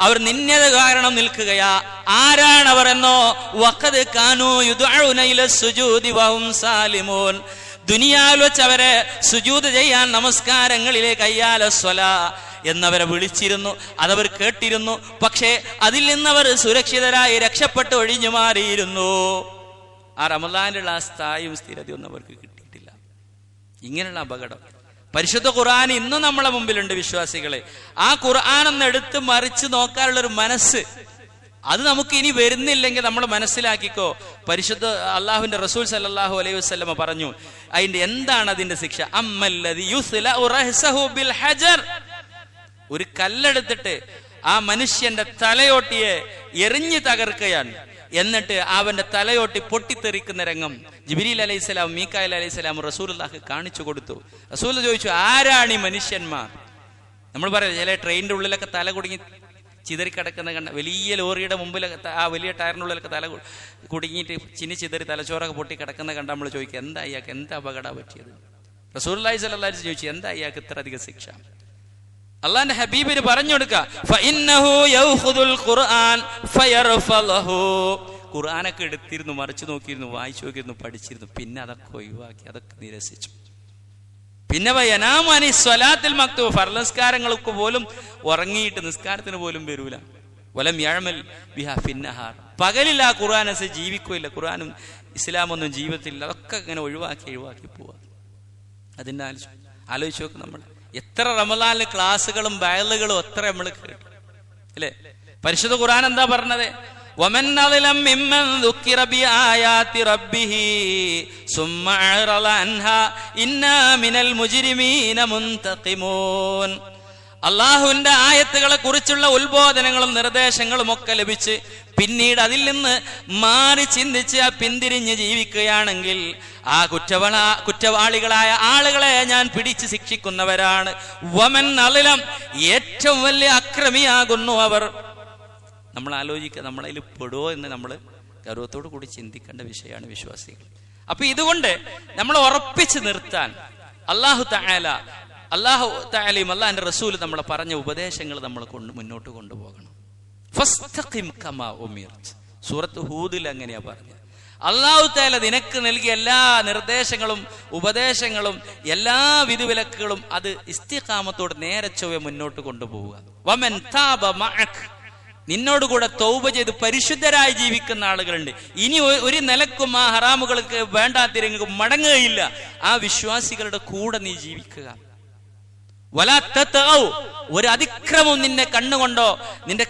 അവർ നിന്യത കാരണം നിൽക്കുകയാ. ആരാണവർ എന്നോ? വഖദ് കാനൂ യുദ്ഊന ഇലസ്സുജൂദി വഹും സാലിമൂൻ, ദുനിയാവിൽ വെച്ച് അവരെ സുജൂദ് ചെയ്യാൻ നമസ്കാരങ്ങളിലേക്ക് ഹയ്യാല സ്വലാ എന്നവരെ വിളിച്ചിരുന്നു, അതവർ കേട്ടിരുന്നു. പക്ഷേ അതിൽ നിന്നവർ സുരക്ഷിതരായി രക്ഷപ്പെട്ട് ഒഴിഞ്ഞു മാറിയിരുന്നു. ആ റമദാനിലുള്ള ആ സ്ഥായും സ്ഥിരതയൊന്നും അവർക്ക് കിട്ടിയിട്ടില്ല. ഇങ്ങനെയുള്ള അപകടം പരിശുദ്ധ ഖുർആൻ ഇന്നും നമ്മളെ മുമ്പിലുണ്ട് വിശ്വാസികളെ. ആ ഖുർആൻ ഒന്ന് എടുത്ത് മറിച്ച് നോക്കാനുള്ളൊരു മനസ്സ്, അത് നമുക്ക് ഇനി വരുന്നില്ലെങ്കിൽ നമ്മൾ മനസ്സിലാക്കിക്കോ. പരിശുദ്ധ അള്ളാഹുവിന്റെ റസൂൽ സല്ലല്ലാഹു അലൈഹി വസല്ലമ പറഞ്ഞു, എന്താണ് അതിന്റെ ശിക്ഷ? അമ്മല്ലദി യുസ്ലഉ റഹ്സഹു ബിൽ ഹജർ, ഒരു കല്ലെടുത്തിട്ട് ആ മനുഷ്യന്റെ തലയോട്ടിയെ എറിഞ്ഞു തകർക്കുകയാണ്. എന്നിട്ട് അവന്റെ തലയോട്ടി പൊട്ടിത്തെറിക്കുന്ന രംഗം ജിബ്രീൽ അലൈഹിസ്സലാം മീകായിൽ അലൈഹിസ്സലാം റസൂലുള്ളാഹിക്ക് കാണിച്ചു കൊടുത്തു. റസൂൽ ചോദിച്ചു, ആരാണ് ഈ മനുഷ്യന്മാർ? നമ്മൾ പറയാം, ചില ട്രെയിനിന്റെ ഉള്ളിലൊക്കെ തല കുടുങ്ങി ചിതറിക്കിടക്കുന്ന കണ്ട, വലിയ ലോറിയുടെ മുമ്പിൽ ആ വലിയ ടയറിനുള്ളിലൊക്കെ തല കുടുങ്ങിയിട്ട് ചിതറി തലച്ചോറൊക്കെ പൊട്ടി കിടക്കുന്ന കണ്ട നമ്മൾ ചോദിക്കുക, എന്താ ഇയാൾക്ക് എന്താ അപകടം പറ്റിയത്? റസൂലുള്ളാഹി സ്വല്ലല്ലാഹു അലൈഹി വസല്ലം ചോദിച്ചു, എന്താ ഇയാൾക്ക് ഇത്ര അധികം ശിക്ഷ? അള്ളാന്റെ ഹബീബിന് പറഞ്ഞു കൊടുക്കുക, ഖുർആനൊക്കെ എടുത്തിരുന്നു, മറിച്ചു നോക്കിയിരുന്നു, വായിച്ചു നോക്കിയിരുന്നു, പഠിച്ചിരുന്നു, പിന്നെ അതൊക്കെ ഒഴിവാക്കി, അതൊക്കെ നിരസിച്ചു. പിന്നെ വയനാമാനി സ്വലാത്തിൽ മക്തു, ഫർളസ്കാരങ്ങൾക്ക് പോലും ഉറങ്ങിയിട്ട് നിസ്കാരത്തിന് പോലും വരൂല. വലം യഅമൽ ബിഹാ ഫിന്നഹാർ, പകലിൽ ആ ഖുർആനസ് ജീവിക്കുകയില്ല, ഖുർആനും ഇസ്ലാമൊന്നും ജീവിതത്തിൽ, അതൊക്കെ ഇങ്ങനെ ഒഴിവാക്കി പോവാ. അതിന്റെ ആലോചിച്ച് നോക്ക്, നമ്മൾ എത്ര റമദാനിലെ ക്ലാസ്സുകളും ബയലുകളും എത്ര നമ്മൾ കേട്ടു, അല്ലെ? പരിശുദ്ധ ഖുർആൻ എന്താ പറഞ്ഞത്? വമൻ അളലം മിമ്മൻ ദുക്കിറ ബിആയാതി റബ്ബിഹി സുമ്മ അറള അൻഹാ ഇന്നാ മിനൽ മുജ്രിമീന മുൻതഖിമൂൻ. അള്ളാഹുവിന്റെ ആയത്തുകളെ കുറിച്ചുള്ള ഉത്ബോധനങ്ങളും നിർദ്ദേശങ്ങളും ഒക്കെ ലഭിച്ച് പിന്നീട് അതിൽ നിന്ന് മാറി ചിന്തിച്ച് പിന്തിരിഞ്ഞ് ജീവിക്കുകയാണെങ്കിൽ ആ കുറ്റവാളികളായ ആളുകളെ ഞാൻ പിടിച്ച് ശിക്ഷിക്കുന്നവരാണ്. വമൻ അളിലം, ഏറ്റവും വലിയ അക്രമിയാകുന്നു അവർ. നമ്മൾ ആലോചിക്കുക, നമ്മളതിൽ പെടുവോ എന്ന് നമ്മൾ ഗൗരവത്തോടു കൂടി ചിന്തിക്കേണ്ട വിഷയമാണ് വിശ്വാസികൾ. അപ്പൊ ഇതുകൊണ്ട് നമ്മൾ ഉറപ്പിച്ച് നിർത്താൻ അല്ലാഹു തആലയും അല്ലാഹുവിന്റെ റസൂൽ നമ്മളെ പറഞ്ഞ ഉപദേശങ്ങൾ നമ്മൾ മുന്നോട്ട് കൊണ്ടുപോകണം. ഫസ്തഖിം കമാ ഉമിർത, സൂറത്ത് ഹൂദിൽ അങ്ങനെയാ പറഞ്ഞത്. അല്ലാഹു തആല നിനക്ക് നൽകിയ എല്ലാ നിർദ്ദേശങ്ങളും ഉപദേശങ്ങളും എല്ലാ വിധിവിലക്കുകളും അത് ഇസ്തിഖാമത്തോട് നേരെ ചൊവ്വെ മുന്നോട്ട് കൊണ്ടുപോവുക. വമൻ താബ മഅക്, നിന്നോടുകൂടെ തൗബ ചെയ്ത് പരിശുദ്ധരായി ജീവിക്കുന്ന ആളുകളുണ്ട്. ഇനി ഒരു നിലക്കും ആ ഹറാമുകൾക്ക് വേണ്ടാത്തിരങ്ങൾക്ക് മടങ്ങുകയില്ല. ആ വിശ്വാസികളുടെ കൂടെ നീ ജീവിക്കുക. വലാ തതഔ, ഒരു അതിക്രമം നിന്നെ കണ്ണുകൊണ്ടോ നിന്റെ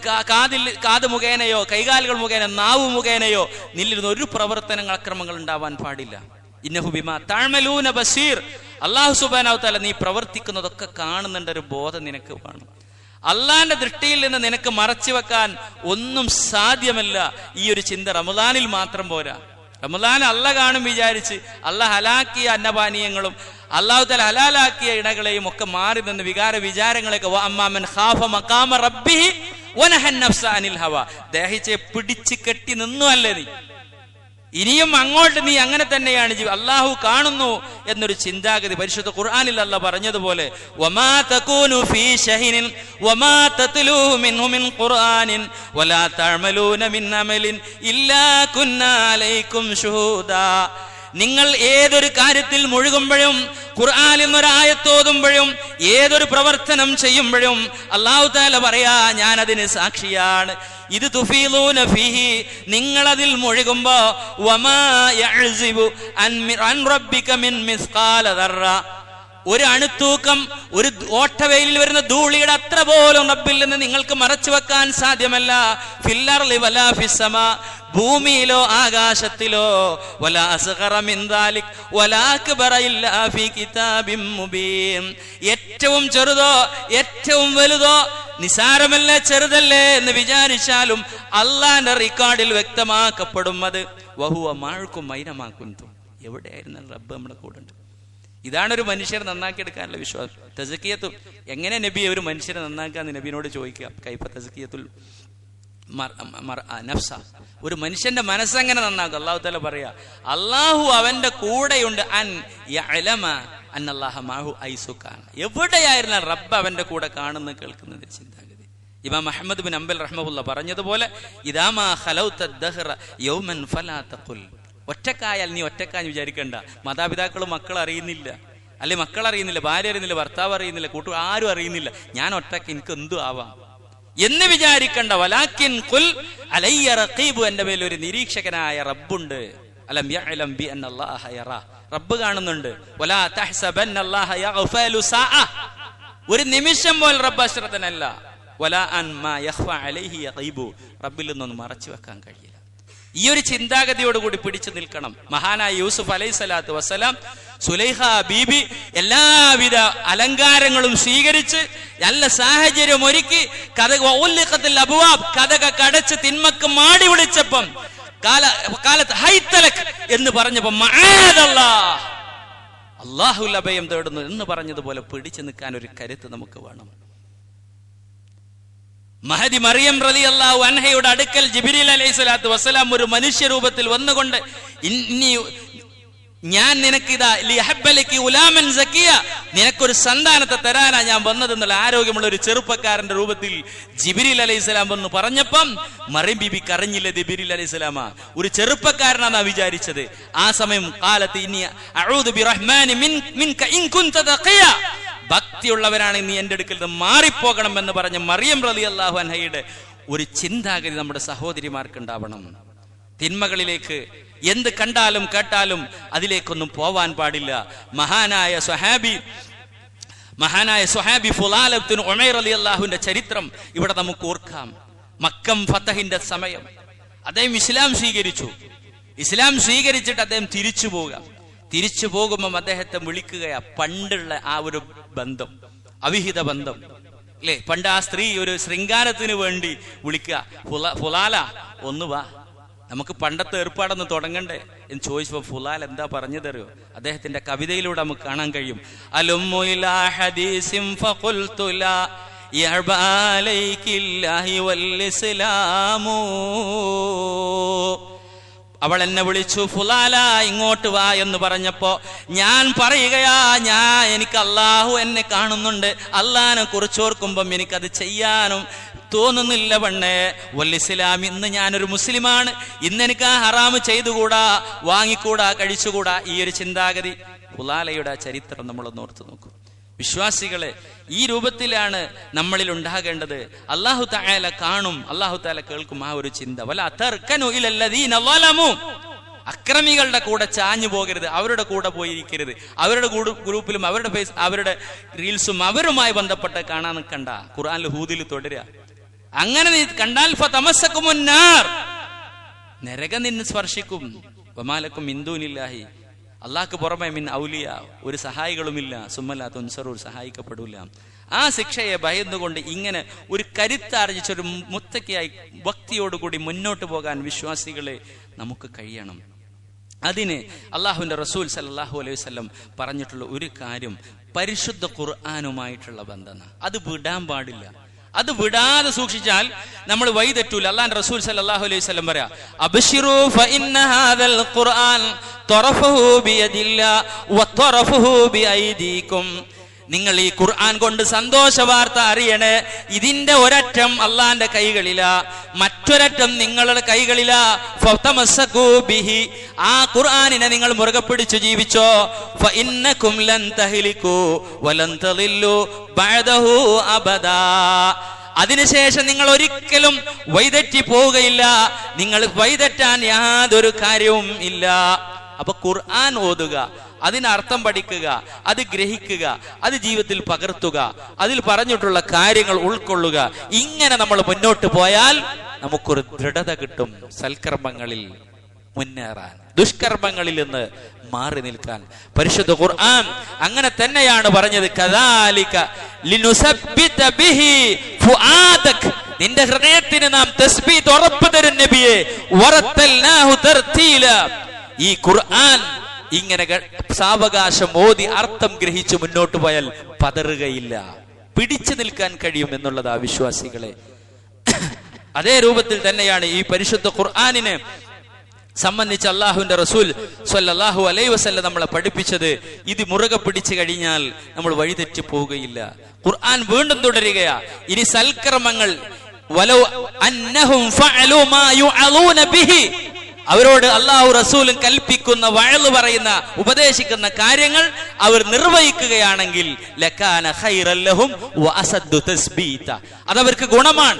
കാത് മുഖേനയോ കൈകാലുകൾ മുഖേന നാവ് മുഖേനയോ നിന്നിരുന്ന ഒരു പ്രവർത്തനങ്ങൾ അക്രമങ്ങൾ ഉണ്ടാവാൻ പാടില്ല. ഇന്നഹു ബിമാ തഅമലൂന ബസീർ, അല്ലാഹു സുബ്ഹാനഹു വ തആല നീ പ്രവർത്തിക്കുന്നതൊക്കെ കാണുന്നുണ്ട്. ഒരു ബോധം നിനക്ക് വേണം. അള്ളാന്റെ ദൃഷ്ടിയിൽ നിന്ന് നിനക്ക് മറച്ചു വെക്കാൻ ഒന്നും സാധ്യമല്ല. ഈ ഒരു ചിന്ത റമദാനിൽ മാത്രം പോരാ. റമദാൻ അല്ല കാണും വിചാരിച്ച് അല്ല ഹലാക്കിയ അന്നപാനീയങ്ങളും അല്ലാഹു തആല ഹലാലാക്കിയ ഇണകളെയും ഒക്കെ മാറി നിന്ന് വികാര വിചാരങ്ങളൊക്കെ അമ്മാമൻ ഖാഫ മഖാമ റബ്ബിഹി വനഹൻ നഫ്സ അനിൽ ഹവ, ദഹിച്ച് പിടിച്ച് കെട്ടി നിന്നു അല്ലേ നീ. ഇനിയും അങ്ങോട്ട് നീ അങ്ങനെ തന്നെയാണ് അല്ലാഹു കാണുന്നു എന്നൊരു ചിന്താഗതി പരിശുദ്ധ ഖുർആനിൽ അല്ലാഹ് പറഞ്ഞതുപോലെ വമാ തകൂനു ഫീ ശഹ്നിൻ വമാ തത്ലൂഹു മിൻഹു മിൻ ഖുർആനിൻ വലാ തഅമലൂന മിൻ അമലിൻ ഇല്ലാ കുന്നാ അലൈക്കും ശുഹൂദാ. നിങ്ങൾ ഏതൊരു കാര്യത്തിൽ മുഴുകുമ്പോഴും ഖുർആനിൽ നിന്ന് ഒരു ആയത്തോതുമ്പോഴും ഏതൊരു പ്രവർത്തനം ചെയ്യുമ്പോഴും അല്ലാഹു തആല പറയാ ഞാൻ അതിന് സാക്ഷിയാണ്. ഇത് തുഫീലൂന ഫീഹി, നിങ്ങൾ അതിൽ മുഴുകുമ്പോ വമാ യഅ്സിബു അൻ റബ്ബിക മിൻ മിസ്ഖാല ദർറ, ഒരു അണുത്തൂക്കം ഒരു ഓട്ടവെയിലിൽ വരുന്ന ധൂളിയുടെ അത്ര പോലും റബ്ബിൽ നിന്ന് നിങ്ങൾക്ക് മറച്ചു വെക്കാൻ സാധ്യമല്ല. ഫിൽ അർളി വലാ ഫിസ്സമാ, ഭൂമിയിലോ ആകാശത്തിലോ, വലാ അസ്ഗറ മിൻ ദാലിക് വലാ അക്ബറ ഇല്ലാ ഫീ കിതാബിൻ മുബീൻ, ഏറ്റവും ചെറുതോ ഏറ്റവും വലുതോ നിസാരമല്ല ചെറുതല്ലേ എന്ന് വിചാരിച്ചാലും അള്ളാന്റെ റെക്കോർഡിൽ വ്യക്തമാക്കപ്പെടും. അത് വഹുവ മഅക്കും ഐനമാ കുൻതും, എവിടെയായിരുന്നാലും റബ്ബ് നമ്മുടെ കൂടെ ഉണ്ട്. ഇതാണ് ഒരു മനുഷ്യരെ നന്നാക്കി എടുക്കാനുള്ള വിശ്വാസം. തസ്കിയത്തുൽ, എങ്ങനെ നബി ഒരു മനുഷ്യരെ നന്നാക്കാന്ന് നബിനോട് ചോദിക്കാം. കൈഫ തസ്കിയത്തുൽ നഫ്സ, ഒരു മനുഷ്യന്റെ മനസ്സെങ്ങനെ നന്നാക്കും? അല്ലാഹു തആല പറയാ അല്ലാഹു അവന്റെ കൂടെയുണ്ട്. അൻ യഅലമ അന്നല്ലാഹ മഅഹു ഐസുകാൻ, എവിടെയായിരുന്നാൽ റബ്ബ് അവന്റെ കൂടെ കാണുന്ന കേൾക്കുന്ന ചിന്താഗതി. ഇമാം അഹ്മദ് ബിൻ ഹംബൽ റഹ്മഹുല്ലാഹ് പറഞ്ഞതുപോലെ ഇദാമാ ഖലൗത ദഹ്റ യൗമൻ ഫലാ തഖുൽ, ഒറ്റക്കായാൽ നീ ഒറ്റക്കാന്ന് വിചാരിക്കണ്ട. മാതാപിതാക്കളും മക്കൾ അറിയുന്നില്ല, അല്ലെ മക്കൾ അറിയുന്നില്ല, ഭാര്യ അറിയുന്നില്ല, ഭർത്താവ് അറിയുന്നില്ല, ആരും അറിയുന്നില്ല, ഞാൻ ഒറ്റക്ക് എനിക്ക് എന്തു ആവാം എന്ന് വിചാരിക്കണ്ട. വലാകിൻ ഖുൽ അലയ്യ റഖീബു, എന്റെ മേൽ ഒരു നിരീക്ഷകനായ റബ്ബുണ്ട്. അലം യഅലം ബി അന്നല്ലാഹ യറാ, റബ്ബ് കാണുന്നുണ്ട്. വലാ തഹ്സബന്നല്ലാഹ യഗ്ഫലു സാഅ, ഒരു നിമിഷം പോലും റബ്ബ് അശ്രദ്ധനല്ല. വലാ അൻ മാ യഖ്ഫ അലൈഹി യഖീബു, റബ്ബിൽ നിന്നൊന്നും മറച്ചു വെക്കാൻ കഴിയില്ല. ഈ ഒരു ചിന്താഗതിയോടുകൂടി പിടിച്ചു നിൽക്കണം. മഹാനായ യൂസുഫ് അലൈഹി സ്വലാത്തു വസ്സലാം സുലൈഖ ബീബി എല്ലാവിധ അലങ്കാരങ്ങളും സ്വീകരിച്ച് നല്ല സാഹചര്യം ഒരുക്കി കഥക കടച്ച് തിന്മക്ക് മാടി വിളിച്ചപ്പം കാലത്ത് ഹൈത്തലക് എന്ന് പറഞ്ഞപ്പോ അല്ലാഹുൽ അഭയം തേടുന്നു എന്ന് പറഞ്ഞതുപോലെ പിടിച്ചു നിൽക്കാൻ ഒരു കരുത്ത് നമുക്ക് വേണം. മഹദി മറിയം റളിയല്ലാഹു അൻഹയുടെ അടുക്കൽ ജിബ്രീൽ അലൈഹിസ്സലാത്തു വസ്സലാം ഒരു മനുഷ്യ രൂപത്തിൽ വന്നുകൊണ്ട് ഞാൻ നിനക്കിതാ ലിഹബ്ബലകി ഉലാമൻ സക്കിയ, നിനക്കൊരു സന്താനത്തെ തരാനാ ഞാൻ വന്നതെന്നുള്ള ആരോഗ്യമുള്ള ഒരു ചെറുപ്പക്കാരന്റെ രൂപത്തിൽ ജിബ്രീൽ അലൈഹിസ്സലാം വന്ന് പറഞ്ഞപ്പം മറിയം ബീബി കരഞ്ഞില്ല. ജിബ്രീൽ അലൈഹിസ്സലാമ ഒരു ചെറുപ്പക്കാരനാണ് വിചാരിച്ചത്. ആ സമയം ഖാലത്ത് ഇന്നി അഊദു ബിറഹ്മാനി മിൻക ഇൻ കുൻത തഖിയ, ഭക്തിയുള്ളവരാണ് നീ എന്റെ അടുക്കൽ നിന്ന് മാറിപ്പോകണം എന്ന് പറഞ്ഞ മറിയം റളിയല്ലാഹു അൻഹയുടെ ഒരു ചിന്താഗതി നമ്മുടെ സഹോദരിമാർക്ക് ഉണ്ടാവണം. തിന്മകളിലേക്ക് എന്ത് കണ്ടാലും കേട്ടാലും അതിലേക്കൊന്നും പോവാൻ പാടില്ല. മഹാനായ സ്വഹാബി ഫുലാലത്തുൻ ഉമൈർ റളിയല്ലാഹുവിന്റെ ചരിത്രം ഇവിടെ നമുക്ക് ഓർക്കാം. മക്കം ഫതഹിന്റെ സമയം അദ്ദേഹം ഇസ്ലാം സ്വീകരിച്ചു. ഇസ്ലാം സ്വീകരിച്ചിട്ട് അദ്ദേഹം തിരിച്ചു പോകുമ്പോൾ അദ്ദേഹത്തെ വിളിക്കുകയാ പണ്ടുള്ള ആ ഒരു ബന്ധം, അവിഹിത ബന്ധം. അല്ലേ? പണ്ട് ആ സ്ത്രീ ഒരു ശൃംഗാരത്തിന് വേണ്ടി വിളിക്കുക, ഫുലാല ഒന്ന് വാ, നമുക്ക് പണ്ടത്തെ ഏർപ്പാടൊന്ന് തുടങ്ങണ്ടേ എന്ന് ചോദിച്ചപ്പോൾ ഫുലാൽ എന്താ പറഞ്ഞു തരുമോ? അദ്ദേഹത്തിന്റെ കവിതയിലൂടെ നമുക്ക് കാണാൻ കഴിയും. അവൾ എന്നെ വിളിച്ചു, ഫുലാല ഇങ്ങോട്ട് വാ എന്ന് പറഞ്ഞപ്പോ ഞാൻ പറയുകയാ, എനിക്ക് അള്ളാഹു എന്നെ കാണുന്നുണ്ട്, അള്ളാഹിനെ കുറിച്ചോർക്കുമ്പം എനിക്കത് ചെയ്യാനും തോന്നുന്നില്ല പെണ്ണേ. വല്ലിസ്ലാം, ഇന്ന് ഞാനൊരു മുസ്ലിമാണ്, ഇന്ന് എനിക്ക് ആ ഹറാമ് ചെയ്തുകൂടാ, വാങ്ങിക്കൂടാ, കഴിച്ചുകൂടാ. ഈ ഒരു ചിന്താഗതി ഫുലാലയുടെ ചരിത്രം നമ്മളൊന്ന് ഓർത്ത് നോക്കും. വിശ്വാസികളെ, ഈ രൂപത്തിലാണ് നമ്മളിൽ ഉണ്ടാകേണ്ടത്. അല്ലാഹു തആല കാണും, അല്ലാഹു തആല കേൾക്കും. ആ ഒരു ചിന്ത. വലാ തർകനു ഇലല്ലദീന ളലമു, അക്രമികളുടെ കൂടെ ചാഞ്ഞു പോകരുത്, അവരുടെ കൂടെ പോയിരിക്കരുത്. അവരുടെ ഗ്രൂപ്പിലും അവരുടെ റീൽസും അവരുമായി ബന്ധപ്പെട്ട് കാണാൻ നിൽക്കണ്ട. ഖുർആനിൽ ഹൂദിൽ തുടരുക. അങ്ങനെ നീ കണ്ടാൽ ഫതമസ്സകുമുന്നാർ, നരകം നിന്നെ സ്പർശിക്കും. വമാലക്കും മിൻ ദൂനില്ലാഹി, അള്ളാഹ്ക്ക് പുറമെ മിൻ ഔലിയ, ഒരു സഹായികളുമില്ല. സുമ്മലാ തുൻസറൂർ, സഹായിക്കപ്പെടില്ല. ആ ശിക്ഷയെ ഭയന്നുകൊണ്ട് ഇങ്ങനെ ഒരു കരുത്താർജിച്ചൊരു മുത്തക്കയായി ഭക്തിയോടുകൂടി മുന്നോട്ട് പോകാൻ വിശ്വാസികളെ നമുക്ക് കഴിയണം. അതിന് അള്ളാഹുവിന്റെ റസൂൽ സല്ലല്ലാഹു അലൈഹി വസല്ലം പറഞ്ഞിട്ടുള്ള ഒരു കാര്യം പരിശുദ്ധ ഖുർആനുമായിട്ടുള്ള ബന്ധമാണ്. അത് വിടാൻ പാടില്ല. അത് വിടാതെ സൂക്ഷിച്ചാൽ നമ്മൾ വഴിതെറ്റൂല. അല്ലാഹുവിന്റെ റസൂൽ സല്ലല്ലാഹു അലൈഹി വസല്ലം പറയാ, അബ്ശിറൂ ഫഇന്ന ഹാദൽ ഖുർആൻ തറഫഹു ബിയദില്ലാ വതറഫഹു ബിഐദീകും. നിങ്ങൾ ഈ ഖുർആൻ കൊണ്ട് സന്തോഷ വാർത്ത അറിയണേ. ഇതിന്റെ ഒരറ്റം അള്ളാന്റെ കൈകളിലാ, മറ്റൊരറ്റം നിങ്ങളുടെ കൈകളിലാ. ഫതമസ്സകൂ ബിഹി, ആ ഖുർആനിനെ നിങ്ങൾ മുറുകെ പിടിച്ചു ജീവിച്ചോ. ഫഇന്നകും ലൻ തഹ്ലികൂ വലൻ തളില്ലു ബഅദഹു അബദാ. അതിനുശേഷം നിങ്ങൾ ഒരിക്കലും വഴിതെറ്റി പോവുകയില്ല. നിങ്ങൾ വഴിതെറ്റാൻ യാതൊരു കാര്യവും ഇല്ല. അപ്പൊ ഖുർആൻ ഓതുക, അതിനർത്ഥം പഠിക്കുക, അത് ഗ്രഹിക്കുക, അത് ജീവിതത്തിൽ പകർത്തുക, അതിൽ പറഞ്ഞിട്ടുള്ള കാര്യങ്ങൾ ഉൾക്കൊള്ളുക. ഇങ്ങനെ നമ്മൾ മുന്നോട്ട് പോയാൽ നമുക്കൊരു ദൃഢത കിട്ടും സൽക്കർമ്മങ്ങളിൽ മുന്നേറാൻ, ദുഷ്കർമ്മങ്ങളിൽ നിന്ന് മാറി നിൽക്കാൻ. പരിശുദ്ധ ഖുർആൻ അങ്ങനെ തന്നെയാണ് പറഞ്ഞത്. കദാലിക ലിനുസബ്ബിത ബിഹി ഫുആദക, നിന്റെ ഹൃദയത്തിന് നാം തസ്ബീത്ത് ഉറപ്പ് തരും നബിയെ. വറത്തൽനാഹു തർതീല, ഈ ഖുർആൻ ഇങ്ങനെ സാവകാശം ഓതി അർത്ഥം ഗ്രഹിച്ച് മുന്നോട്ട് പോയാൽ പതറുകയില്ല, പിടിച്ചു നിൽക്കാൻ കഴിയും എന്നുള്ളതാ വിശ്വാസികളെ. അതേ രൂപത്തിൽ തന്നെയാണ് ഈ പരിശുദ്ധ ഖുർആനിനെ സംബന്ധിച്ച് അള്ളാഹുവിന്റെ റസൂൽ സ്വല്ലല്ലാഹു അലൈഹി വസല്ലം നമ്മളെ പഠിപ്പിച്ചത്. ഇത് മുറുകെ പിടിച്ചു കഴിഞ്ഞാൽ നമ്മൾ വഴിതെറ്റി പോവുകയില്ല. ഖുർആൻ വീണ്ടും തുടരുകയാ. ഇനി സൽക്കർമ്മങ്ങൾ, വലൗ അന്നഹും ഫഅലൂ മാ യുഅലൂന ബിഹി, അവരോട് അള്ളാഹു റസൂലും കൽപ്പിക്കുന്ന, വഅള് പറയുന്ന, ഉപദേശിക്കുന്ന കാര്യങ്ങൾ അവർ നിർവഹിക്കുകയാണെങ്കിൽ ലകാന ഖൈറൻ ലഹും വഅസദ്ദു തസ്ബീത, അതവർക്ക് ഗുണമാണ്.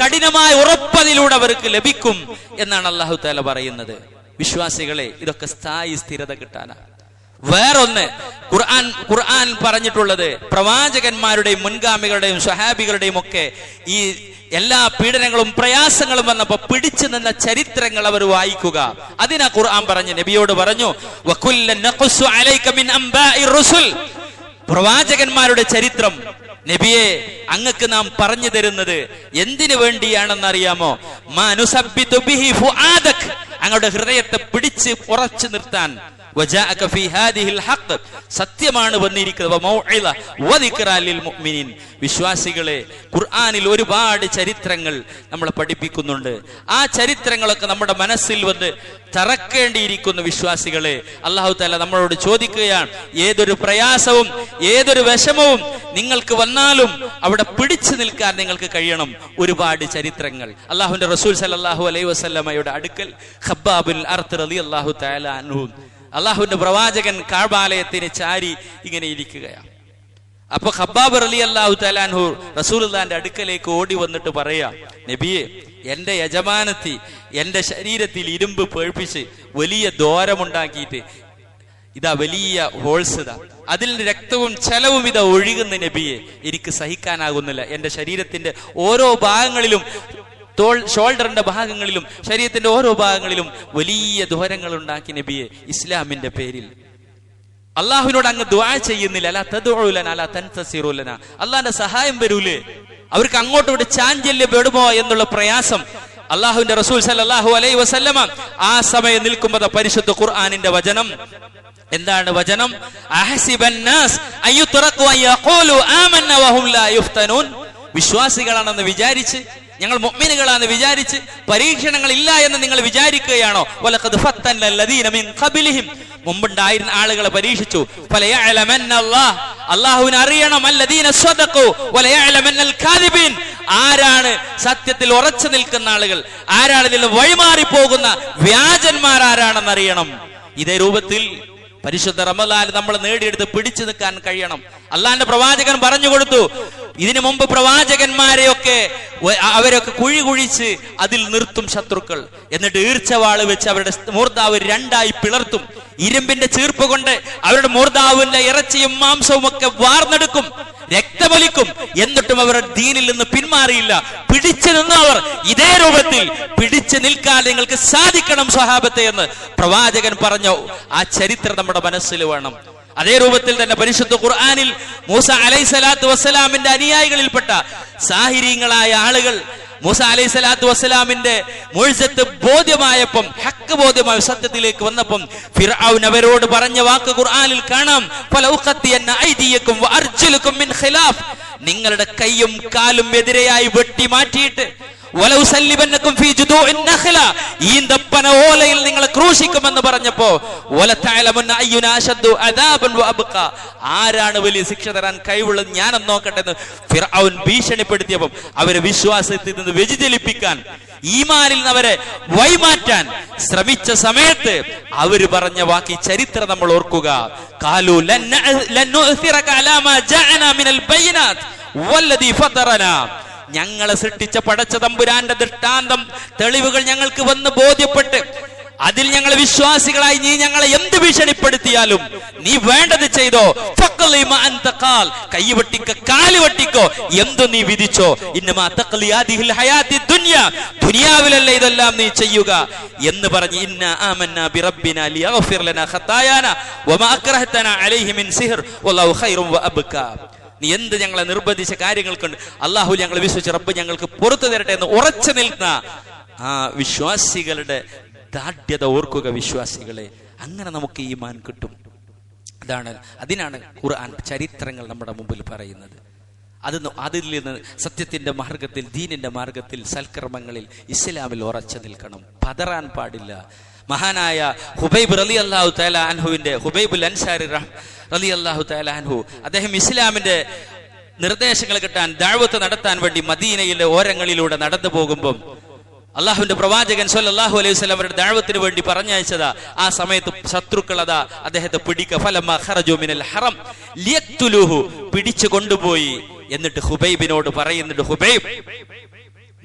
കഠിനമായ ഉറപ്പതിലൂടെ അവർക്ക് ലഭിക്കും എന്നാണ് അല്ലാഹു തആല പറയുന്നത്. വിശ്വാസികളെ, ഇതൊക്കെ സ്ഥായി സ്ഥിരത കിട്ടാനാണ്. വേറൊന്ന് ഖുർആൻ പറഞ്ഞിട്ടുള്ളത്, പ്രവാചകന്മാരുടെയും മുൻഗാമികളുടെയും സ്വഹാബികളുടെയും ഒക്കെ ഈ എല്ലാ പീഡനങ്ങളും പ്രയാസങ്ങളും വന്നപ്പോ പിടിച്ചു നിന്ന ചരിത്രങ്ങൾ അവർ വായിക്കുക. അതിനാ ഖുർആൻ പറഞ്ഞു, നബിയോട് പറഞ്ഞു, വകുല്ലൻ നഖുസ്സു അലൈക മിൻ അംബാഇർ റുസുൽ, പ്രവാചകന്മാരുടെ ചരിത്രം നബിയെ അങ്ങക്ക് നാം പറഞ്ഞു തരുന്നത് എന്തിനു വേണ്ടിയാണെന്നറിയാമോ? മാനുസബ്ബിതു ബിഹി ഫുആദക, അങ്ങയുടെ ഹൃദയത്തെ പിടിച്ച് ഉറച്ചു നിർത്താൻ. വജാഅക ഫീ ഹാദിഹിൽ ഹഖ്, സത്യമാണ് വന്നിരിക്കുന്നത്. വമൗഇള വദിക്റാ ലിൽ മുഅ്മിനീൻ, വിശ്വാസികളെ, ഖുർആനിൽ ഒരുപാട് ചരിത്രങ്ങൾ നമ്മളെ പഠിപ്പിക്കുന്നുണ്ട്. ആ ചരിത്രങ്ങളൊക്കെ നമ്മുടെ മനസ്സിൽ വന്ന് തറക്കേണ്ടിയിരിക്കുന്നു. വിശ്വാസികളെ, അല്ലാഹു തആല നമ്മളോട് ചോദിക്കുകയാണ്, ഏതൊരു പ്രയാസവും ഏതൊരു വിഷമവും നിങ്ങൾക്ക് വന്നാലും അവിടെ പിടിച്ചു നിൽക്കാൻ നിങ്ങൾക്ക് കഴിയണം. ഒരുപാട് ചരിത്രങ്ങൾ. അല്ലാഹുവിന്റെ റസൂൽ സല്ലല്ലാഹു അലൈഹി വസല്ലമയുടെ അടുക്കൽ ഖബ്ബാബുൽ അർത്ത് റളിയല്ലാഹു തആല അൻഹു, അള്ളാഹുവിന്റെ പ്രവാചകൻ കഅബാലയത്തിന് ചാരി ഇങ്ങനെ ഇരിക്കുകയാണ്. അപ്പൊ ഖബ്ബാബ് റളിയല്ലാഹു തആല അൻഹു റസൂലുള്ളാഹിന്റെ അടുക്കലേക്ക് ഓടി വന്നിട്ട് പറയാ, നബിയെ, എന്റെ യജമാനത്തി എന്റെ ശരീരത്തിൽ ഇരുമ്പ് പേഴ്പ്പിച്ച് വലിയ ദ്വാരമുണ്ടാക്കിയിട്ട് ഇതാ വലിയ ഹോൾസ്, ഇതാ അതിൽ രക്തവും ചലവും ഇതാ ഒഴുകുന്ന നബിയെ, എനിക്ക് സഹിക്കാനാകുന്നില്ല. എന്റെ ശരീരത്തിന്റെ ഓരോ ഭാഗങ്ങളിലും, ഷോൾഡറിന്റെ ഭാഗങ്ങളിലും ശരീരത്തിന്റെ ഓരോ ഭാഗങ്ങളിലും വലിയ ദ്വാരങ്ങൾ ഉണ്ടാക്കി നബിയെ, ഇസ്ലാമിന്റെ പേരിൽ. അള്ളാഹുവിനോട് അങ്ങ് ദുആ ചെയ്യുന്നില്ല, അല്ലാ തദ്ഉ ലനാ അല്ലാ തൻതസിറു ലനാ, അള്ളാഹിന്റെ സഹായം വരൂലേ, അവർക്ക് അങ്ങോട്ടോട്ട് ചാഞ്ചല്യം പെടുമോ എന്നുള്ള പ്രയാസം. അള്ളാഹുവിന്റെ റസൂൽ സല്ലല്ലാഹു അലൈഹി വസല്ലമ ആ സമയം നിൽക്കുമ്പോൾ പരിശുദ്ധ ഖുർആനിന്റെ വചനം എന്താണ്? വചനം അഹസിബന്നാസ് അയ്യുത്രഖു അയഖൂലു ആമന്ന വഹും ലാ യുഫ്തനൂൻ. വിശ്വാസികളാണെന്ന് വിചാരിച്ച്, ഞങ്ങൾ മുഅ്മിനുകളാണെന്ന് വിചാരിച്ച് പരീക്ഷണങ്ങൾ ഇല്ല എന്ന് നിങ്ങൾ വിചാരിക്കുകയാണോ? വലഖദ് ഫത്തനല്ലദീന മിൻ ഖബ്ലിഹിം, മുമ്പുണ്ടായിരുന്ന ആളുകളെ പരീക്ഷിച്ചു. ഫലയഅലമന്നല്ലാഹ്, അല്ലാഹുവിനെ അറിയണം. അല്ലദീന സ്വദഖു വലയഅലമന്നൽ കാദിബീൻ, ആരാണ് സത്യത്തിൽ ഉറച്ചു നിൽക്കുന്ന ആളുകൾ, ആരാണ് ഇതിൽ വഴിമാറി പോകുന്ന വ്യാജന്മാർ ആരാണെന്ന് അറിയണം. ഇതേ രൂപത്തിൽ പരിശുദ്ധ റമളാൻ നമ്മൾ നേടിയെടുത്ത് പിടിച്ചു നിൽക്കാൻ കഴിയണം. അള്ളാന്റെ പ്രവാചകൻ പറഞ്ഞു കൊടുത്തു, ഇതിനു മുമ്പ് പ്രവാചകന്മാരെയൊക്കെ അവരൊക്കെ കുഴി കുഴിച്ച് അതിൽ നിർത്തും ശത്രുക്കൾ, എന്നിട്ട് ഈർച്ചവാള് വെച്ച് അവരുടെ മൂർധാവ് രണ്ടായി പിളർത്തും, ഇരുമ്പിന്റെ ചീർപ്പ് കൊണ്ട് അവരുടെ മൂർധാവിന്റെ ഇറച്ചിയും മാംസവും ഒക്കെ വാർന്നെടുക്കും, രക്തമൊലിക്കും, എന്നിട്ടും അവരുടെ ദീനിൽ നിന്ന് പിന്മാറിയില്ല. പിടിച്ചു നിന്നവർ ഇതേ രൂപത്തിൽ പിടിച്ചു നിൽക്കാൻ നിങ്ങൾക്ക് സാധിക്കണം സ്വഹാബത്തെ എന്ന് പ്രവാചകൻ പറഞ്ഞു. ആ ചരിത്രം നമ്മുടെ മനസ്സിൽ വേണം. അതേ രൂപത്തിൽ തന്നെ പരിശുദ്ധ ഖുർആനിൽ മൂസ അലൈഹിസ്സലാത്തു വസ്സലാമിന്റെ അനുയായികളിൽപ്പെട്ട സാഹിരീങ്ങളായ ആളുകൾ മൂസ അലൈഹിസ്സലാത്തു വസ്സലാമിന്റെ മുഅ്ജിസത്ത് ബോധ്യമായപ്പം, ഹക്ക് ബോധ്യമായ സത്യത്തിലേക്ക് വന്നപ്പം ഫിർഔൻ അവരോട് പറഞ്ഞ വാക്ക് ഖുർആനിൽ കാണാം, ഫലൗഖത്തിയന്ന ഐദിയക്കും വഅർജുലുക്കും മിൻ ഖിലാഫ്, നിങ്ങളുടെ കൈയും കാലും എതിരെയായി വെട്ടി മാറ്റിയിട്ട് വലൗസല്ലിബന്നകും ഫീ ജുദൂഇൻ നഖ്ല, ഈന്തപ്പന ഓലയിൽ നിങ്ങളെ ക്രൂശിക്കുമെന്ന് പറഞ്ഞപ്പോ വലതഅലമുന്ന അയ്യുനാ അശദ്ദു അദാബൻ വഅബ്ഖ, ആരാണ് വലിയ ശിക്ഷ തരാൻ കഴിവുള്ളത് ഞാനെന്ന് നോക്കട്ടെ എന്ന് ഫിർഔൻ ഭീഷണിപ്പെടുത്തിയപ്പോൾ അവരെ വിശ്വാസത്തിൽ നിന്ന് വ്യതിചലിപ്പിക്കാൻ, ഈമാനിൽ നിന്ന് അവരെ വഴിമാറ്റാൻ ശ്രമിച്ച സമയത്ത് അവര് പറഞ്ഞ വാക്ക് ചരിത്രം നമ്മൾ ഓർക്കുക. ഖാലു ലൻ നുഅ്സിറക അലാ മാ ജഅനാ മിനൽ ബയ്യിനാത്ത് വല്ലദീ ഫതറനാ, ഞങ്ങളെ സൃഷ്ടിച്ച പടച്ച തമ്പുരാന്റെ ദൃഷ്ടാന്തം തെളിവുകൾ ഞങ്ങൾക്ക് വന്ന് ബോധ്യപ്പെട്ട് അതിൽ ഞങ്ങൾ വിശ്വാസികളായി നീ ഞങ്ങളെ എന്ത് ഭീഷണിപ്പെടുത്തിയാലും നീ വേണ്ടത് ചെയ്തോ, കൈ വെട്ടിക്കോ കാല് വെട്ടിക്കോ, എന്തു നീ വിധിച്ചോ, ദുനിയാവിലല്ലേ ഇതെല്ലാം നീ ചെയ്യുക എന്ന് പറഞ്ഞ് ഇന്ന ആമന്നാ ബിറബ്ബിനാ ലിയഗ്ഫിർ ലനാ ഖതായാനാ വമാ അക്റഹതനാ അലൈഹി മിൻ സിഹ്ർ വല്ലാഹു ഖൈറുൻ വഅബ്കാ, നീ എന്ത് ഞങ്ങളെ നിർബന്ധിച്ച കാര്യങ്ങൾക്കുണ്ട്, അള്ളാഹു ഞങ്ങളെ വിശ്വസിച്ച് റബ്ബ് ഞങ്ങൾക്ക് പുറത്തു തരട്ടെ എന്ന് ഉറച്ചു നിൽക്കുന്ന ആ വിശ്വാസികളുടെ ദാഢ്യത ഓർക്കുക വിശ്വാസികളെ. അങ്ങനെ നമുക്ക് ഈമാൻ കിട്ടും. അതിനാണ് ഖുർആൻ ചരിത്രങ്ങൾ നമ്മുടെ മുമ്പിൽ പറയുന്നത്. അതിൽ നിന്ന് സത്യത്തിന്റെ മാർഗത്തിൽ, ദീനിന്റെ മാർഗത്തിൽ, സൽക്കർമ്മങ്ങളിൽ, ഇസ്ലാമിൽ ഉറച്ചു നിൽക്കണം, പതറാൻ പാടില്ല. മഹാനായ ഹുബൈബ് റളിയല്ലാഹു തആല അൻഹുവിന്റെ, ഹുബൈബുൽ അൻസാരി റളിയല്ലാഹു തആല അൻഹു, അദ്ദേഹം ഇസ്ലാമിന്റെ നിർദ്ദേശങ്ങൾ കിട്ടാൻ ദഅവത്ത് നടത്താൻ വേണ്ടി മദീനയിലെ ഓരങ്ങളിലൂടെ നടന്നു പോകുമ്പോൾ അള്ളാഹുവിന്റെ പ്രവാചകൻ സ്വല്ലല്ലാഹു അലൈഹി വസല്ലം അവരുടെ ദഅവത്തിന് വേണ്ടി പറഞ്ഞയച്ചതാ. ആ സമയത്ത് ശത്രുക്കൾ അതാ അദ്ദേഹത്തെ ഫലമ്മ ഖറജു മിനൽ ഹറം ലിയഖ്തുലുഹു, പിടിച്ചു കൊണ്ടുപോയി. എന്നിട്ട് ഹുബൈബിനോട് പറയുന്നുണ്ട്, ഹുബൈബ്,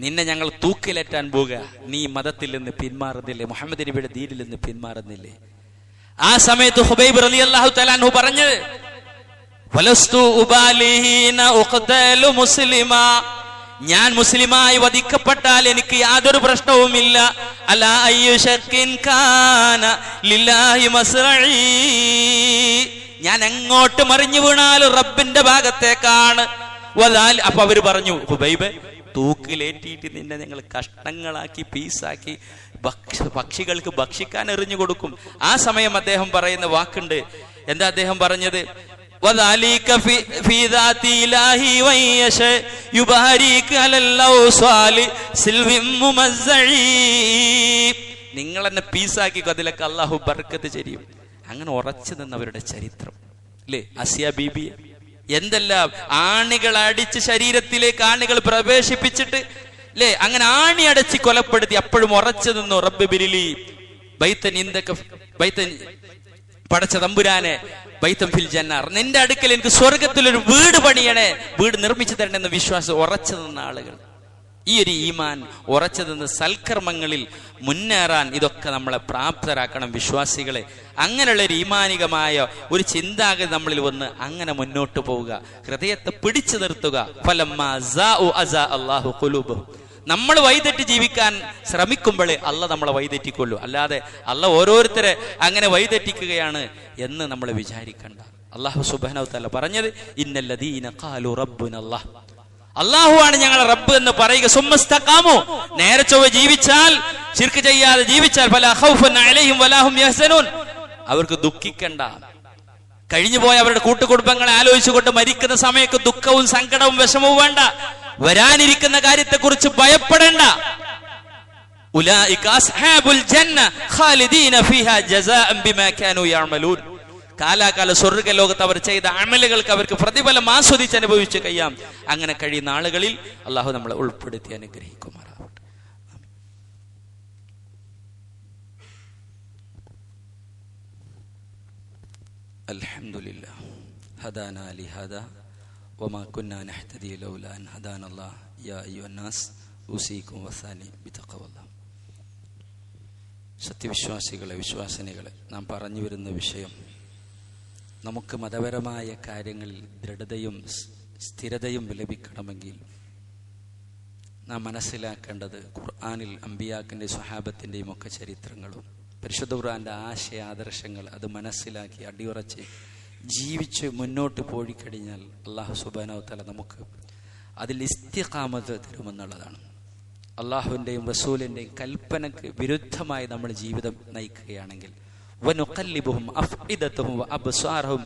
നിന്നെ ഞങ്ങൾ തൂക്കിലേറ്റാൻ പോവുക, നീ മതത്തിൽ നിന്ന് പിന്മാറുന്നില്ലേ, മുഹമ്മദ് നബിയുടെ ദീനിൽ നിന്ന് പിന്മാറുന്നില്ലേ? ആ സമയത്ത് ഹുബൈബ് റളിയല്ലാഹു തആല അൻഹു പറഞ്ഞു, വലസ്തു ഉബാലിഹീന ഉഖ്തലു മുസ്ലിമാ, ഞാൻ മുസ്ലിമായി വധിക്കപ്പെട്ടാൽ എനിക്ക് യാതൊരു പ്രശ്നവുമില്ല. അലാ അയ്യു ശക്കിൻ കാന ലില്ലാഹി മസ്റഈ, ഞാൻ എങ്ങോട്ട് മറിഞ്ഞു വീണാലും റബ്ബിന്റെ ഭാഗത്തേക്കാണ്. അപ്പൊ അവര് പറഞ്ഞു, ഹുബൈബ്, തൂക്കിലേറ്റിയിട്ട് നിന്നെ ഞങ്ങൾ കഷ്ണങ്ങളാക്കി പീസാക്കി പക്ഷികൾക്ക് ഭക്ഷിക്കാൻ എറിഞ്ഞു കൊടുക്കും. ആ സമയം അദ്ദേഹം പറയുന്ന വാക്കുണ്ട്. എന്താ അദ്ദേഹം പറഞ്ഞത്? നിങ്ങൾ എന്നെ പീസാക്കിക്കോ, അതിലൊക്കെ അള്ളാഹു ബർക്കത്ത് ചെയ്യും. അങ്ങനെ ഉറച്ചു നിന്നവരുടെ ചരിത്രം അല്ലേ? ആസിയ ബീബി എന്തെല്ലാം ആണികൾ അടിച്ച് ശരീരത്തിലേക്ക് ആണികൾ പ്രവേശിപ്പിച്ചിട്ട് അല്ലേ, അങ്ങനെ ആണി അടച്ച് കൊലപ്പെടുത്തി, അപ്പോഴും ഉറച്ചു നിന്നു. റബ്ബ് ബിരിലി ബൈത്തൻ ഇന്ദക ബൈത്തൻ, പടച്ച തമ്പുരാനെ, ബൈത്തൻ ഫിൽ ജന്നാർ, നിന്റെ അടുക്കൽ എനിക്ക് സ്വർഗത്തിലൊരു വീട് പണിയണേ, വീട് നിർമ്മിച്ചു തരണമെന്ന വിശ്വാസം ഉറച്ചു നിന്ന ആളുകൾ. ഈ ഒരു ഈമാൻ ഉറച്ചു നിന്ന് സൽക്കർമ്മങ്ങളിൽ മുന്നേറാൻ ഇതൊക്കെ നമ്മളെ പ്രാപ്തരാക്കണം വിശ്വാസികളെ. അങ്ങനെയുള്ള ഒരു ഈമാനികമായ ഒരു ചിന്താഗതി നമ്മളിൽ വന്ന് അങ്ങനെ മുന്നോട്ട് പോവുക, ഹൃദയത്തെ പിടിച്ചു നിർത്തുക. ഫലമ്മാ സാഉ അസാ അല്ലാഹു ഖുലൂബഹും, നമ്മൾ വഴിതെറ്റി ജീവിക്കാൻ ശ്രമിക്കുമ്പോഴേ അല്ല നമ്മളെ വഴിതെറ്റിക്കൊള്ളൂ. അല്ലാതെ അല്ല ഓരോരുത്തരെ അങ്ങനെ വഴിതെറ്റിക്കുകയാണ് എന്ന് നമ്മൾ വിചാരിക്കണ്ട. അല്ലാഹു സുബ്ഹാനഹു വതആല പറഞ്ഞത് ഇന്നല്ലദീന ഖാലു റബ്ബുനല്ലാഹ്, അല്ലാഹുവാണ് ഞങ്ങളെ റബ്ബ് എന്ന് പറയുക. സുമ്മസ്തഖാമു, നേരെ ചൊവ്വ ജീവിച്ചാൽ, ശിർക്ക് ചെയ്യാതെ ജീവിച്ചാൽ, ഫലാ ഖൗഫുൻ അലൈഹിം വലാ ഹും യഹ്സനൂൻ, അവർക്ക് ദുഃഖിക്കണ്ട. കഴിഞ്ഞുപോയ അവരുടെ കൂട്ടുകുടുംബങ്ങളെ ആലോചിച്ചുകൊണ്ട് മരിക്കുന്ന സമയത്ത് ദുഃഖവും സങ്കടവും വിഷമവും വേണ്ട. വരാനിരിക്കുന്ന കാര്യത്തെക്കുറിച്ച് ഭയപ്പെടേണ്ട. ഉലൈക അസ്ഹാബുൽ ജന്ന ഖാലിദീന ഫീഹാ ജസാഅൻ ബിമാ കാനൂ യഅമലൂൻ, കാലാകാല സ്വർഗ്ഗ ലോകത്ത് അവർ ചെയ്ത അമലുകൾക്ക് അവർക്ക് പ്രതിഫലം ആസ്വദിച്ച് അനുഭവിച്ചു കഴിയാം. അങ്ങനെ കഴിയുന്ന ആളുകളിൽ അള്ളാഹു നമ്മളെ ഉൾപ്പെടുത്തി അനുഗ്രഹിക്കുമാറാവട്ടെ. അൽഹംദുലില്ലാഹ് ഹദാനാ ലിഹാദാ വമാ കുന്നാ നഹ്തദി ലൗലാ അൻ ഹദാനല്ലാഹ് യാ അയ്യുഹന്നാസ് ഉസീകും വസാനി ബിതഖ്വല്ലാഹ്. സത്യവിശ്വാസികളെ, വിശ്വാസിനികളെ, നാം പറഞ്ഞു വരുന്ന വിഷയം, നമുക്ക് മതപരമായ കാര്യങ്ങളിൽ ദൃഢതയും സ്ഥിരതയും ലഭിക്കണമെങ്കിൽ നാം മനസ്സിലാക്കേണ്ടത് ഖുർആനിൽ അമ്പിയാക്കിൻ്റെ സ്വഹാബത്തിൻ്റെയും ഒക്കെ ചരിത്രങ്ങളും പരിശുദ്ധ ഖുർആന്റെ ആശയ ആദർശങ്ങൾ അത് മനസ്സിലാക്കി അടിയുറച്ച് ജീവിച്ച് മുന്നോട്ട് പോയിക്കഴിഞ്ഞാൽ അല്ലാഹു സുബ്ഹാനഹു വ തആല നമുക്ക് അതിൽ ഇസ്തിഖാമത്ത് തരുമെന്നുള്ളതാണ്. അള്ളാഹുവിൻ്റെയും റസൂലിൻ്റെയും കൽപ്പനക്ക് വിരുദ്ധമായി നമ്മൾ ജീവിതം നയിക്കുകയാണെങ്കിൽ വനുഖല്ലിബുഹും അഫ്ഇദതഹും വഅബ്സാറഹും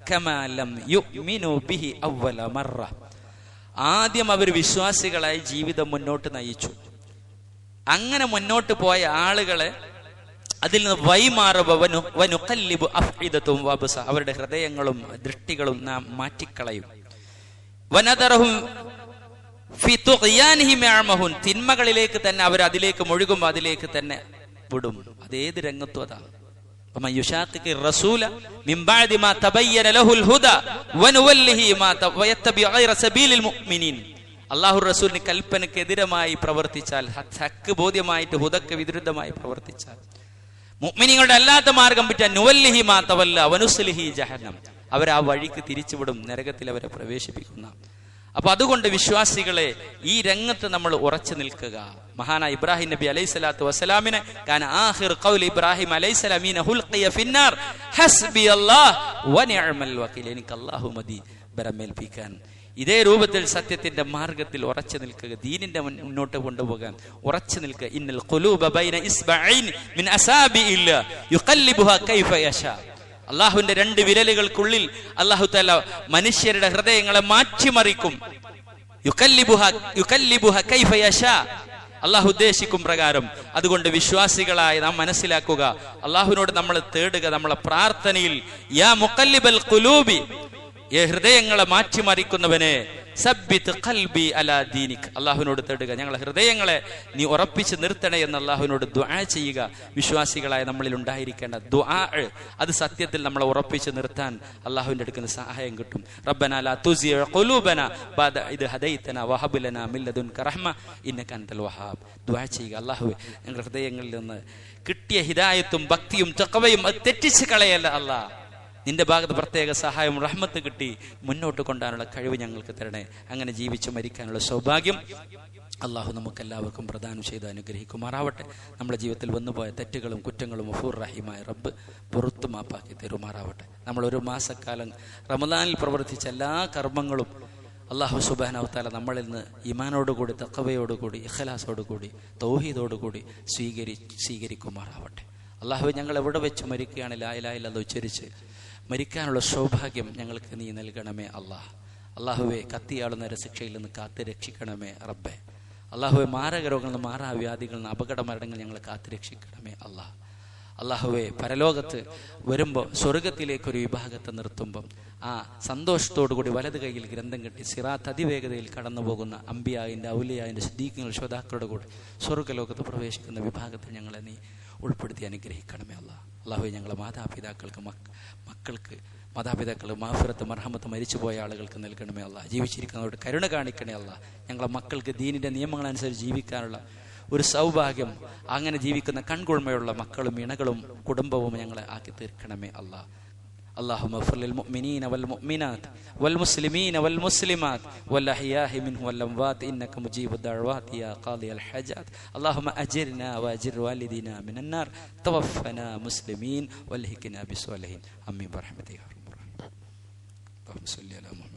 കമാ ലം യുഅ്മിനു ബിഹി അവ്വല മറ, ആദ്യം അവർ വിശ്വാസികളായി ജീവിതം മുന്നോട്ട് നയിച്ചു. അങ്ങനെ മുന്നോട്ട് പോയ ആളുകളെ അതിൽ നിന്ന് വനുഖല്ലിബു അഫ്ഇദതഹും വഅബ്സാറഹും, അവരുടെ ഹൃദയങ്ങളും ദൃഷ്ടികളും നാം മാറ്റിക്കളയും. വനദറഹും ഫി തുഗ്യാനിഹിം യഅമഹൂൻ, തിന്മകളിലേക്ക് തന്നെ അവർ അതിലേക്ക് മുഴുകും, അതിലേക്ക് തന്നെ വിടും. അതേത് രംഗത്തും അതാണ്. അല്ലാഹു റസൂലിന് കൽപ്പനക്കെതിരമായി പ്രവർത്തിച്ചാൽ, ഹക്ക് ബോധ്യമായിട്ട് ഹുദക്ക് വിരുദ്ധമായി പ്രവർത്തിച്ചാൽ, മുഅ്മിനീങ്ങളുടെ അല്ലാത്ത മാർഗം പിറ്റാൻ നുവല്ലിഹി മാ തവല്ല വനുസ്ലിഹി ജഹന്നം, അവർ ആ വഴിക്ക് തിരിച്ചുവിടും, നരകത്തിൽ അവരെ പ്രവേശിപ്പിക്കുന്ന. അപ്പൊ അതുകൊണ്ട് വിശ്വാസികളെ, ഈ രംഗത്ത് നമ്മൾ ഉറച്ചു നിൽക്കുക. മഹാനായ ഇബ്രാഹിം നബി അലൈഹി സ്വലാത്തു വസ്സലാമിനെ കാന ആഖിർ ഖൗലി ഇബ്രാഹിം അലൈഹി സ്വലാമീന ഹുൽഖിയ ഫിന്നാർ ഹസ്ബി അല്ലാഹ് വനിഅമൽ വകീൽ, എനിക്ക് അല്ലാഹു മതി ബരമേൽപ്പിക്കാൻ. ഇതേ രൂപത്തിൽ സത്യത്തിന്റെ മാർഗത്തിൽ ഉറച്ചു നിൽക്കുക, ദീനിന്റെ മുന്നോട്ട് കൊണ്ടുപോകാൻ ഉറച്ചു നിൽക്കുക. ഇന്നൽ ഖുലൂബ ബൈന ഇസ്ബഈൻ മിൻ അസാബിഇല്ലാ യുഖല്ലിബുഹാ കൈഫ യശാ, അള്ളാഹുവിന്റെ രണ്ട് വിരലുകൾക്കുള്ളിൽ അല്ലാഹു തആല മനുഷ്യരുടെ ഹൃദയങ്ങളെ മാറ്റിമറിക്കും. യുഖല്ലിബുഹാ കൈഫ യശാ, അള്ളാഹു ഉദ്ദേശിക്കും പ്രകാരം. അതുകൊണ്ട് വിശ്വാസികളായി നാം മനസ്സിലാക്കുക, അള്ളാഹുവിനോട് നമ്മൾ തേടുക, നമ്മളെ പ്രാർത്ഥനയിൽ യാ മുഖല്ലിബൽ ഖുലൂബി, ഹൃദയങ്ങളെ മാറ്റിമറിക്കുന്നവനെ സബ്ബിത് ഖൽബി അലാ ദീനിക്, അള്ളാഹുവിനോട് തേടുക, ഞങ്ങളെ ഹൃദയങ്ങളെ നീ ഉറപ്പിച്ച് നിർത്തണേ എന്ന് അള്ളാഹുവിനോട് ദുആ ചെയ്യുക. വിശ്വാസികളായ നമ്മളിൽ ഉണ്ടായിരിക്കേണ്ട ദുആ, അത് സത്യത്തിൽ നമ്മളെ ഉറപ്പിച്ച് നിർത്താൻ അള്ളാഹുവിന്റെ അടുക്കുന്ന സഹായം കിട്ടും. റബ്ബനാ ലാ തുസിഅ ഖുലൂബനാ ബഅദ ഇദ് ഹദൈതനാ വഹബ് ലനാ മിൻ ലദുൻക റഹ്മ ഇന്നക അൻതൽ വഹാബ്. ദുആ ചെയ്യുക, അള്ളാഹുവേ ഞങ്ങളുടെ ഹൃദയങ്ങളിൽ നിന്ന് കിട്ടിയ ഹിദായത്തും ഭക്തിയും തഖ്വയും അത് തെറ്റിച്ച് കളയല്ല അല്ലാഹ്, നിന്റെ ഭാഗത്ത് പ്രത്യേക സഹായം റഹ്മത്ത് കിട്ടി മുന്നോട്ട് കൊണ്ടുപോകാനുള്ള കഴിവ് ഞങ്ങൾക്ക് തരണേ. അങ്ങനെ ജീവിച്ചു മരിക്കാനുള്ള സൗഭാഗ്യം അള്ളാഹു നമുക്കെല്ലാവർക്കും പ്രദാനം ചെയ്ത് അനുഗ്രഹിക്കുമാറാവട്ടെ. നമ്മുടെ ജീവിതത്തിൽ വന്നുപോയ തെറ്റുകളും കുറ്റങ്ങളും ഗഫൂർ റഹീമായ റബ്ബ് പുറത്തു മാപ്പാക്കി തരുമാറാവട്ടെ. നമ്മൾ ഒരു മാസക്കാലം റമദാനിൽ പ്രവർത്തിച്ച എല്ലാ കർമ്മങ്ങളും അള്ളാഹു സുബ്ഹാനഹു വ തആല നമ്മളിൽ നിന്ന് ഈമാനോടുകൂടി തഖ്വയോടുകൂടി ഇഖ്ലാസോടുകൂടി തൗഹീദോടുകൂടി സ്വീകരിക്കുമാറാവട്ടെ. അള്ളാഹു ഞങ്ങൾ എവിടെ വെച്ച് മരിക്കുകയാണ് ലാ ഇലാഹ ഇല്ലല്ലാഹ് ഉച്ചരിച്ച് മരിക്കാനുള്ള സൗഭാഗ്യം ഞങ്ങൾക്ക് നീ നൽകണമേ അല്ലാഹ്. അള്ളാഹുവെ കത്തിയാളുന്ന ശിക്ഷയിൽ നിന്ന് കാത്ത് രക്ഷിക്കണമേ റബ്ബെ. അള്ളാഹുവെ മാരക രോഗങ്ങളിൽ നിന്ന്, മാറാവ്യാധികളിൽ നിന്ന്, അപകട മരണങ്ങൾ ഞങ്ങളെ കാത്ത് രക്ഷിക്കണമേ അല്ലാഹ്. അള്ളാഹുവെ പരലോകത്ത് വരുമ്പോൾ സ്വർഗത്തിലേക്കൊരു വിഭാഗത്തെ നിർത്തുമ്പം ആ സന്തോഷത്തോടു കൂടി വലത് കൈയിൽ ഗ്രന്ഥം കെട്ടി സിറാത്ത് അതിവേഗതയിൽ കടന്നു പോകുന്ന അമ്പിയായിൻ്റെ ഔലിയായിൻ്റെ സിദ്ദീഖുകൾ ശ്രോതാക്കളുടെ കൂടെ സ്വർഗ്ഗലോകത്ത് പ്രവേശിക്കുന്ന വിഭാഗത്തിൽ ഞങ്ങളെ നീ ഉൾപ്പെടുത്തി അനുഗ്രഹിക്കണമേ അല്ലാഹ്. അള്ളാഹുവെ ഞങ്ങളെ മാതാപിതാക്കൾക്ക് മക്കൾക്ക് മാതാപിതാക്കൾ മാഫിറത്ത് മർഹമത്ത് മരിച്ചുപോയ ആളുകൾക്ക് നൽകണമേ അല്ലാഹ്. ജീവിച്ചിരിക്കുന്നവരോട് കരുണ കാണിക്കണേ അല്ലാഹ്. ഞങ്ങളെ മക്കൾക്ക് ദീനിൻ്റെ നിയമങ്ങളനുസരിച്ച് ജീവിക്കാനുള്ള ഒരു സൗഭാഗ്യം, അങ്ങനെ ജീവിക്കുന്ന കൺകുൾമയുള്ള മക്കളും ഇണകളും കുടുംബവും ഞങ്ങളെ ആക്കി തീർക്കണമേ അല്ലാഹ്. اللهم اغفر للمؤمنين والمؤمنات والمسلمين والمسلمات والأحياء منهم والأموات إنك مجيب الدعوات يا قاضي الحاجات. اللهم أجرنا وأجر والدينا من النار توفنا مسلمين والحقنا بالصالحين. آمين برحمتك يا رب العالمين. اللهم صل على محمد.